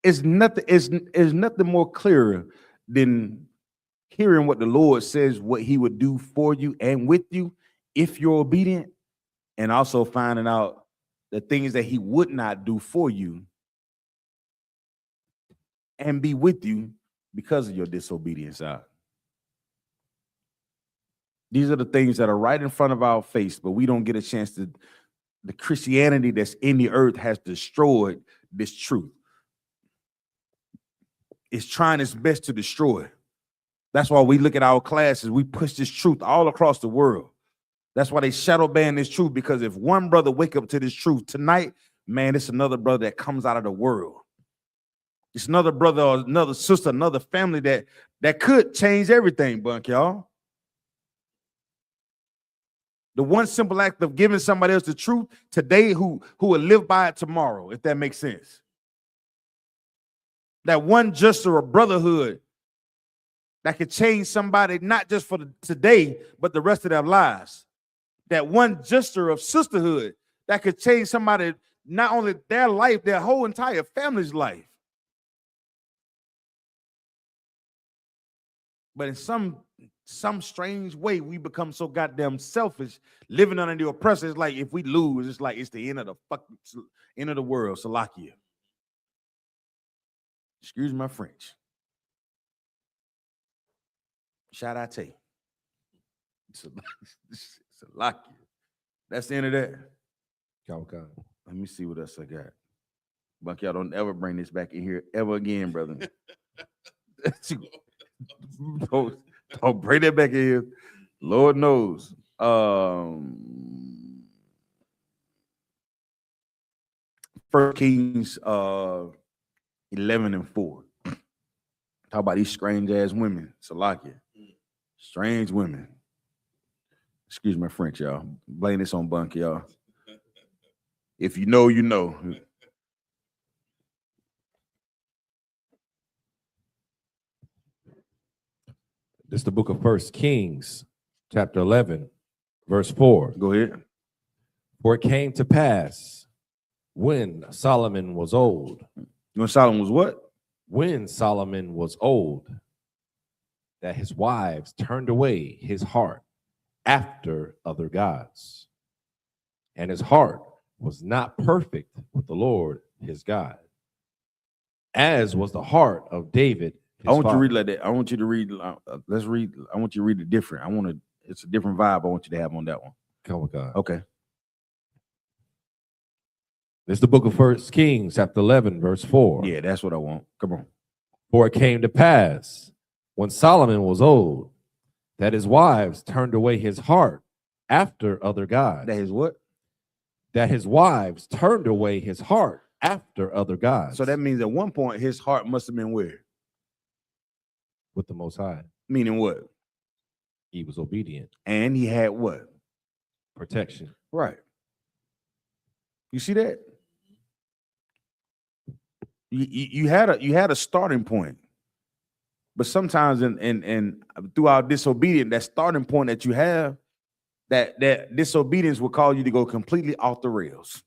It's nothing more clearer than hearing what the Lord says, what he would do for you and with you if you're obedient, and also finding out the things that he would not do for you and be with you because of your disobedience. These are the things that are right in front of our face, but we don't get a chance to. The Christianity that's in the earth has destroyed this truth. It's trying its best to destroy it. That's why we look at our classes, we push this truth all across the world. That's why they shadow ban this truth, because if one brother wake up to this truth tonight, man, it's another brother that comes out of the world. It's another brother or another sister, another family that could change everything, Bunk, y'all. The one simple act of giving somebody else the truth today who will live by it tomorrow, if that makes sense. That one gesture of brotherhood that could change somebody, not just for today, but the rest of their lives. That one gesture of sisterhood that could change somebody, not only their life, their whole entire family's life. But in some some strange way we become so goddamn selfish, living under the oppressor. It's like if we lose, it's like it's the end of the fucking end of the world. Salakia. Excuse my French. Shout out to you. Salakia. That's the end of that. Okay. Let me see what else I got. Buck, y'all don't ever bring this back in here ever again, brother. don't bring that back in here. Lord knows. First Kings 11:4. Talk about these strange ass women. Salakia. Strange women. Excuse my French, y'all. Blame this on Bunk, y'all. If you know, you know. This is the book of 1 Kings, chapter 11, verse 4. Go ahead. For it came to pass when Solomon was old. When Solomon was what? When Solomon was old, that his wives turned away his heart after other gods, and his heart was not perfect with the Lord his God, as was the heart of David. I want you to read like that. I want you to read. Let's read. I want you to read it different. It's a different vibe. I want you to have on that one. Come with God. Okay. This is the book of 1 Kings, chapter 11, verse 4. Yeah, that's what I want. Come on. For it came to pass when Solomon was old, that his wives turned away his heart after other gods. That is what? That his wives turned away his heart after other gods. So that means at one point his heart must have been where? With the Most High. Meaning what? He was obedient. And he had what? Protection. Right. You see that? You had a starting point. But sometimes in throughout disobedience, that starting point that you have, that disobedience will cause you to go completely off the rails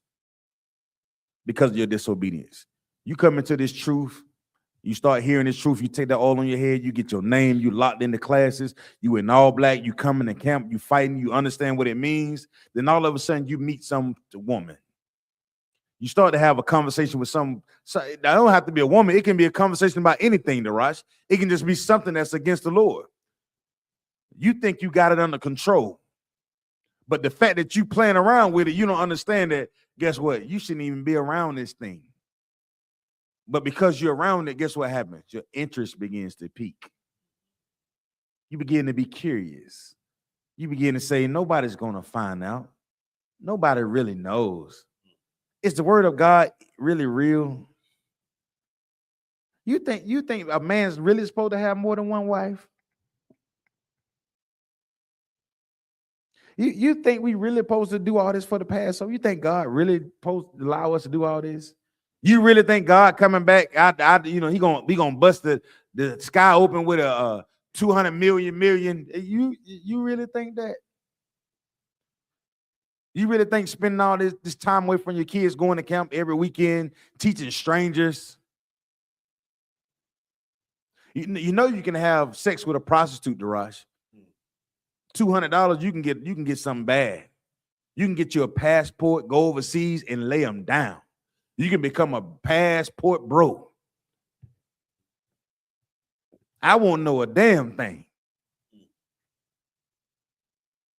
because of your disobedience. You come into this truth, you start hearing this truth, you take that all on your head, you get your name, you locked into classes, you in all black, you come in the camp, you fighting, you understand what it means. Then all of a sudden you meet some woman. You start to have a conversation with some, that don't have to be a woman. It can be a conversation about anything, Darash. It can just be something that's against the Lord. You think you got it under control. But the fact that you playing around with it, you don't understand that, guess what? You shouldn't even be around this thing. But because you're around it, guess what happens? Your interest begins to peak. You begin to be curious. You begin to say, nobody's going to find out. Nobody really knows. Is the word of God really real? You think a man's really supposed to have more than one wife? You think we really supposed to do all this for the past? So you think God really supposed to allow us to do all this? You really think God coming back out he gonna bust the sky open with a 200 million? You really think that? You really think spending all this time away from your kids, going to camp every weekend, teaching strangers? You know you can have sex with a prostitute, Darash. $200, you can get something bad. You can get you a passport, go overseas, and lay them down. You can become a passport bro. I won't know a damn thing.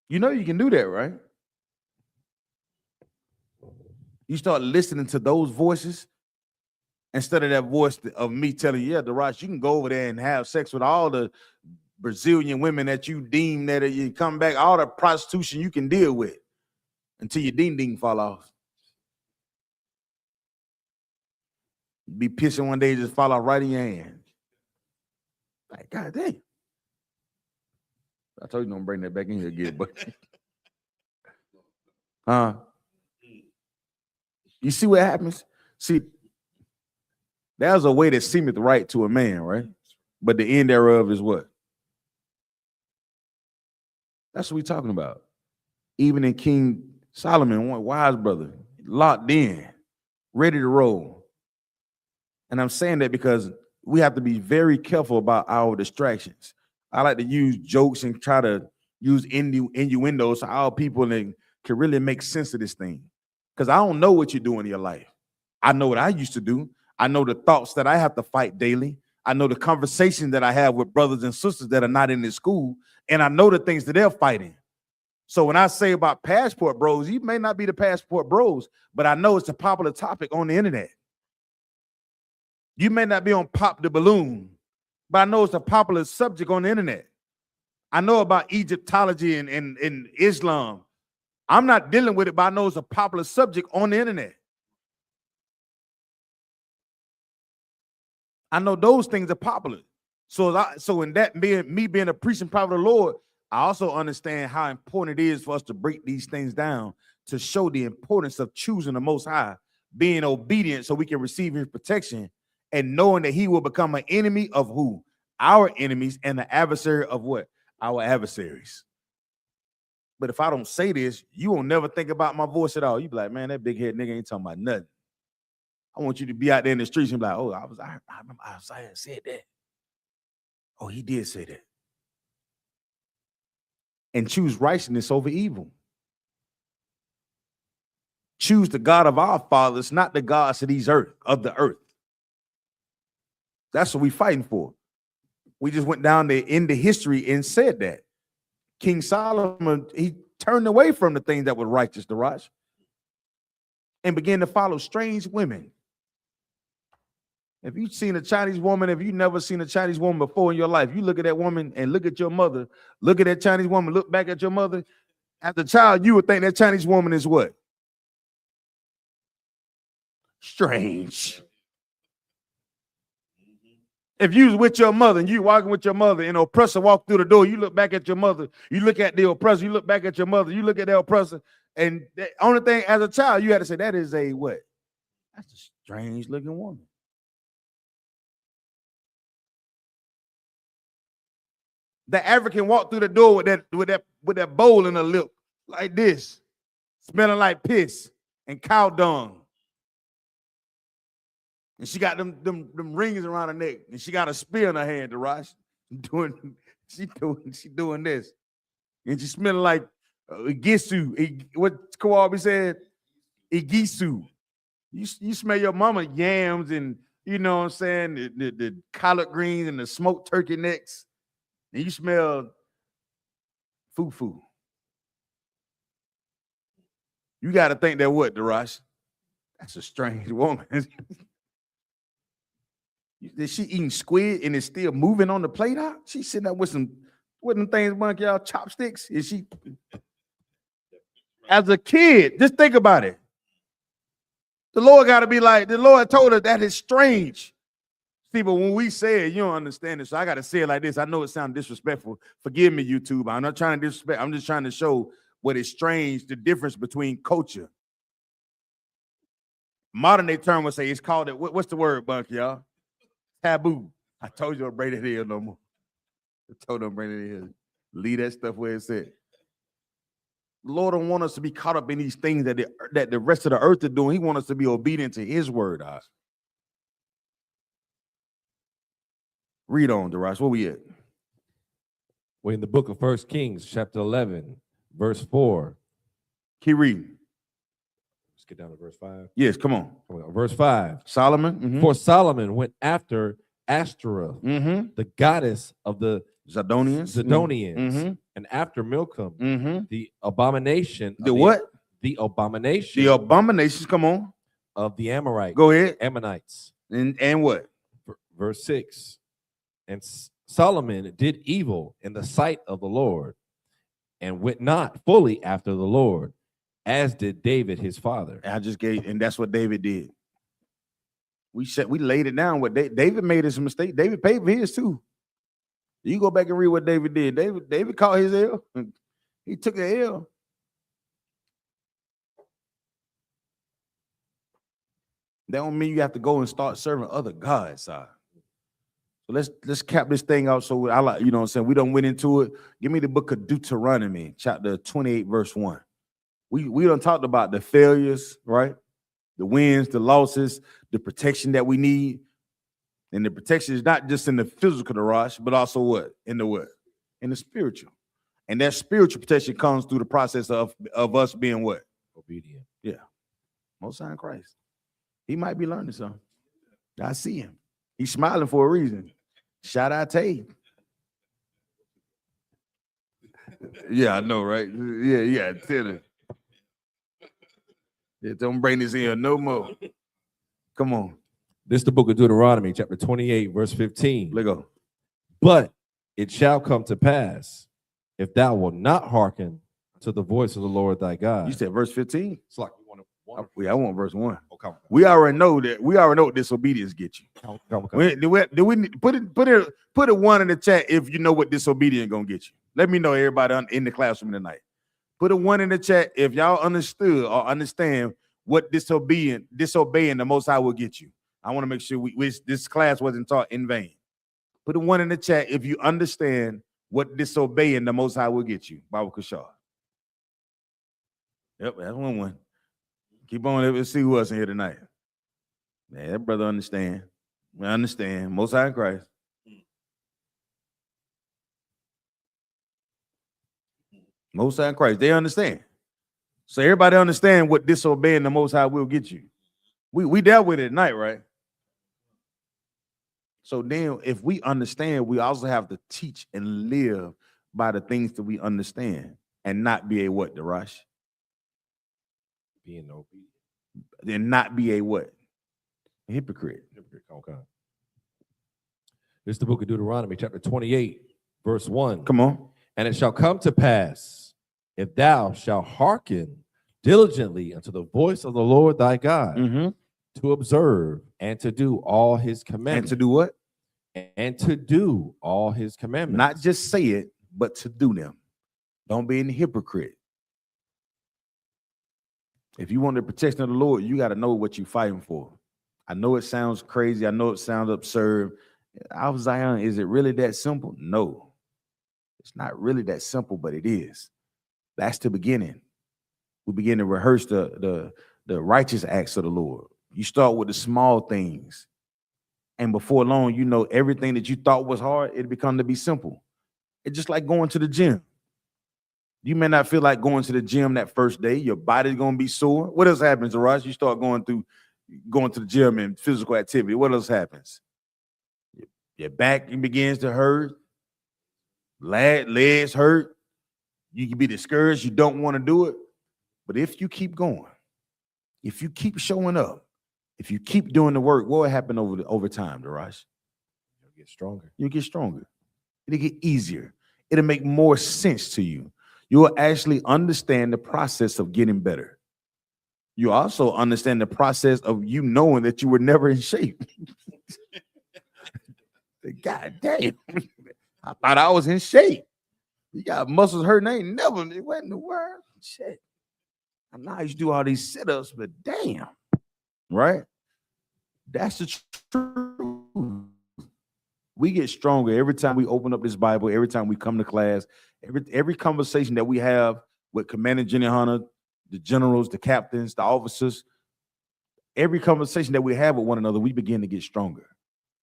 You know you can do that, right? You start listening to those voices instead of that voice of me telling you, yeah, Darash, you can go over there and have sex with all the Brazilian women that you deem that you come back, all the prostitution you can deal with until your ding fall off. Be pissing one day, just fall off right in your hand. Like, God dang. I told you don't bring that back in here again, but you see what happens? See, there's a way that seemeth right to a man, right? But the end thereof is what? That's what we're talking about. Even in King Solomon, one wise brother, locked in, ready to roll. And I'm saying that because we have to be very careful about our distractions. I like to use jokes and try to use innuendos so our people can really make sense of this thing. Because I don't know what you're doing in your life. I know what I used to do. I know the thoughts that I have to fight daily. I know the conversation that I have with brothers and sisters that are not in this school. And I know the things that they're fighting. So when I say about passport bros, you may not be the passport bros, but I know it's a popular topic on the internet. You may not be on Pop the Balloon, but I know it's a popular subject on the internet. I know about Egyptology and Islam. I'm not dealing with it, but I know it's a popular subject on the internet. I know those things are popular. So in that me being a preaching prophet of the Lord, I also understand how important it is for us to break these things down to show the importance of choosing the Most High, being obedient so we can receive his protection, and knowing that he will become an enemy of who? Our enemies, and the adversary of what? Our adversaries. But if I don't say this, you won't never think about my voice at all. You be like, man, that big head nigga ain't talking about nothing. I want you to be out there in the streets and be like, oh, I remember Isaiah said that. Oh, he did say that. And choose righteousness over evil. Choose the God of our fathers, not the gods of the earth. That's what we're fighting for. We just went down there into history and said that. King Solomon, he turned away from the things that were righteous, Daraj, and began to follow strange women. If you've seen a Chinese woman, if you've never seen a Chinese woman before in your life, you look at that woman and look at your mother, look at that Chinese woman, look back at your mother. As a child, you would think that Chinese woman is what? Strange. If you was with your mother and you walking with your mother and an oppressor walked through the door, you look back at your mother, you look at the oppressor, you look back at your mother, you look at the oppressor, and the only thing as a child, you had to say, that is a what? That's a strange looking woman. The African walked through the door with that bowl in her lip, like this, smelling like piss and cow dung. And she got them rings around her neck, and she got a spear in her hand, Darash. She doing this. And she smelling like Igisu. What Kawabi said? Igisu. You smell your mama yams and, you know what I'm saying, the collard greens and the smoked turkey necks. And you smell fufu. You got to think that what, Darash? That's a strange woman. Is she eating squid and is still moving on the plate out? She sitting there with them things, bunch y'all chopsticks. Is she? As a kid, just think about it. The Lord got to be like, the Lord told her that is strange. See, but when we say it, you don't understand it. So I got to say it like this. I know it sounds disrespectful. Forgive me, YouTube. I'm not trying to disrespect. I'm just trying to show what is strange, the difference between culture. Modern day term would say it's called it. What's the word, Bunk, y'all? Taboo. I told you don't bring it here no more. I told them don't bring it here. Leave that stuff where it's at. The Lord don't want us to be caught up in these things that the rest of the earth are doing. He wants us to be obedient to his word. Read on, Darash. Where we at? We're in the book of 1 Kings, chapter 11, verse 4. Keep reading. Let's get down to verse 5. Yes, come on. Verse 5. Solomon. Mm-hmm. For Solomon went after Ashtoreth, the goddess of the Zidonians. Mm-hmm. And after Milcom, the abomination. The what? The abomination. The abominations, come on. Of the Amorites. Go ahead. Ammonites. And what? Verse 6. And Solomon did evil in the sight of the Lord and went not fully after the Lord, as did David his father. And that's what David did. We laid it down. What David made his mistake. David paid for his too. You go back and read what David did. David caught his L. He took the L. That don't mean you have to go and start serving other gods. So let's cap this thing out. So I like, you know what I'm saying? We don't went into it. Give me the book of Deuteronomy, chapter 28, verse 1. We done talked about the failures, right? The wins, the losses, the protection that we need. And the protection is not just in the physical garage, but also what? In the what? in the spiritual. And that spiritual protection comes through the process of us being what? Obedient. Yeah. Most High in Christ. He might be learning something. I see him. He's smiling for a reason. Shout out Tay. Yeah, I know, right? Yeah. Tell him. Yeah, don't bring this in here no more. Come on. This is the book of Deuteronomy, chapter 28, verse 15. Let go. But it shall come to pass, if thou wilt not hearken to the voice of the Lord thy God. You said verse 15? It's like you want to. Yeah, I want verse 1. Oh, come on. We already know what disobedience gets you. Come. Do we put a 1 in the chat if you know what disobedience gonna get you? Let me know, everybody in the classroom tonight. Put a 1 in the chat if y'all understood or understand what disobeying the Most High will get you. I want to make sure this class wasn't taught in vain. Put a 1 in the chat if you understand what disobeying the Most High will get you. Bible Kashar. Yep, that's 1. Keep on. Let's see who else in here tonight. Man, that brother understand. We understand. Most High in Christ. Most High in Christ. They understand. So everybody understand what disobeying the Most High will get you. We dealt with it tonight, right? So then if we understand, we also have to teach and live by the things that we understand and not be a what, Darash? Being obedient. And not be a what? A hypocrite. Okay. This is the book of Deuteronomy, chapter 28, verse 1. Come on. And it shall come to pass, if thou shalt hearken diligently unto the voice of the Lord thy God, to observe and to do all his commandments. And to do what? And to do all his commandments. Not just say it, but to do them. Don't be a hypocrite. If you want the protection of the Lord, you got to know what you're fighting for. I know it sounds crazy. I know it sounds absurd. Al Zion, is it really that simple? No. It's not really that simple, but it is. That's the beginning. We begin to rehearse the righteous acts of the Lord. You start with the small things. And before long, you know, everything that you thought was hard, it becomes to be simple. It's just like going to the gym. You may not feel like going to the gym that first day. Your body's going to be sore. What else happens, Arash? You start going to the gym and physical activity. What else happens? Your back begins to hurt. Legs hurt. You can be discouraged. You don't want to do it. But if you keep going, if you keep showing up, if you keep doing the work, what will happen over time, Darash? You'll get stronger. You'll get stronger. It'll get easier. It'll make more sense to you. You will actually understand the process of getting better. You also understand the process of you knowing that you were never in shape. God damn. I thought I was in shape. You got muscles hurting. I ain't never. What in the world? Shit. I know I used to do all these sit-ups, but damn. Right? That's the truth. We get stronger every time we open up this Bible, every time we come to class, every conversation that we have with Commander YAHANNA, the generals, the captains, the officers, every conversation that we have with one another, we begin to get stronger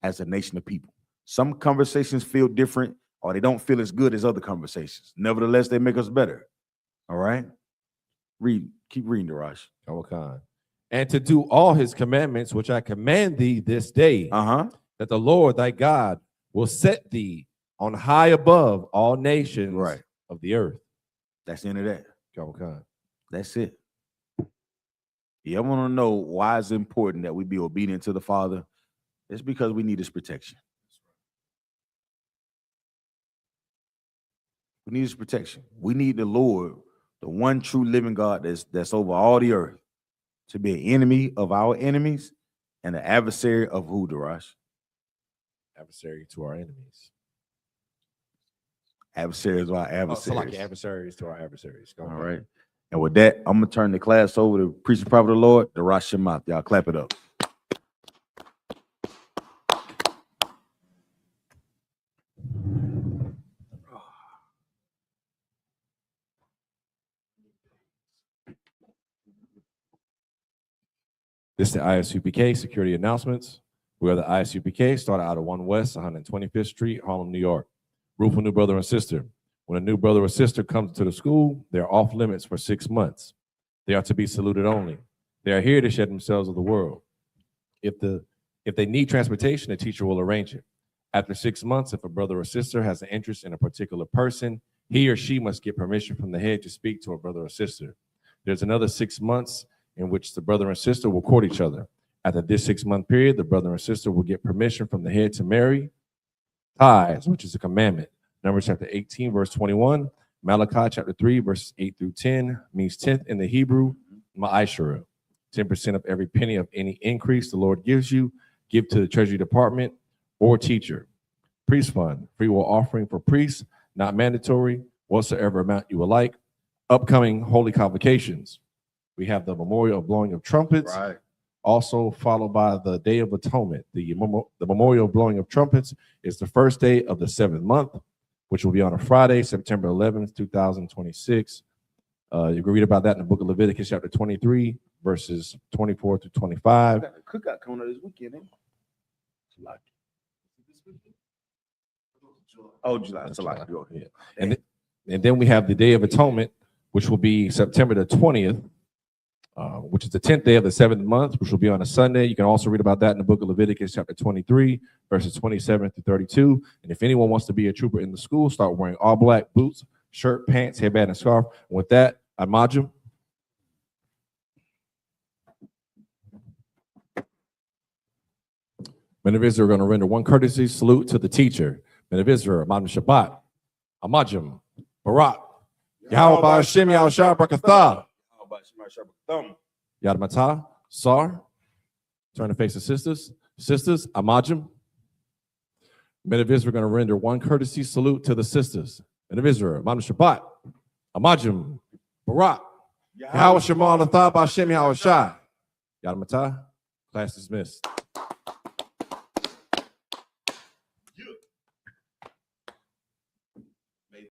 as a nation of people. Some conversations feel different or they don't feel as good as other conversations. Nevertheless, they make us better. All right? Keep reading, Darash. And to do all his commandments, which I command thee this day, that the Lord thy God will set thee on high above all nations of the earth. That's the end of that. That's it. You want to know why it's important that we be obedient to the Father? It's because we need his protection. We need his protection. We need the Lord, the one true living God that's over all the earth, to be an enemy of our enemies and an adversary of who, Darash? Adversary to our enemies. Adversaries of our adversaries. So like the adversaries to our adversaries. All right. And with that, I'm going to turn the class over to Preacher Prophet of the Lord, Darash Shemath. Y'all clap it up. This is the I.S.U.P.K. security announcements. We are the I.S.U.P.K. started out of 1 West 125th Street, Harlem, New York. Rule for new brother and sister. When a new brother or sister comes to the school, they're off limits for 6 months. They are to be saluted only. They are here to shed themselves of the world. If they need transportation, the teacher will arrange it. After 6 months, if a brother or sister has an interest in a particular person, he or she must get permission from the head to speak to a brother or sister. There's another 6 months in which the brother and sister will court each other. After this 6-month period, the brother and sister will get permission from the head to marry. Tithes, which is a commandment. Numbers chapter 18, verse 21. Malachi chapter 3, verses 8 through 10 means 10th in the Hebrew, ma'ashara. 10% of every penny of any increase the Lord gives you, give to the Treasury Department or teacher. Priest fund, free will offering for priests, not mandatory, whatsoever amount you would like. Upcoming holy convocations. We have the memorial of blowing of trumpets, also followed by the Day of Atonement. The memorial blowing of trumpets is the first day of the 7th month, which will be on a Friday, September 11th, 2026. You can read about that in the book of Leviticus, chapter 23, verses 24 to 25. Got a cookout coming up this weekend, ain't it? Oh, July. It's a lot. Yeah. And then we have the Day of Atonement, which will be September the 20th, which is the 10th day of the 7th month, which will be on a Sunday. You can also read about that in the book of Leviticus, chapter 23, verses 27 to 32. And if anyone wants to be a trooper in the school, start wearing all black boots, shirt, pants, headband, and scarf. And with that, Imajim. Men of Israel are going to render one courtesy salute to the teacher. Men of Israel, Imam Shabbat, Imajim, Barak, Yahweh Ba'ashem, Yahweh Shah, Brakatha, Yad Matah, Sar. Turn to face the sisters. Sisters, Imajim. Men of Israel are going to render one courtesy salute to the sisters. Men of Israel, Imam Shabbat, Imajim, Barak, Yahweh Shema, Lathah, Ba'ashem, Yahweh Shah, Yad Matah. Class dismissed.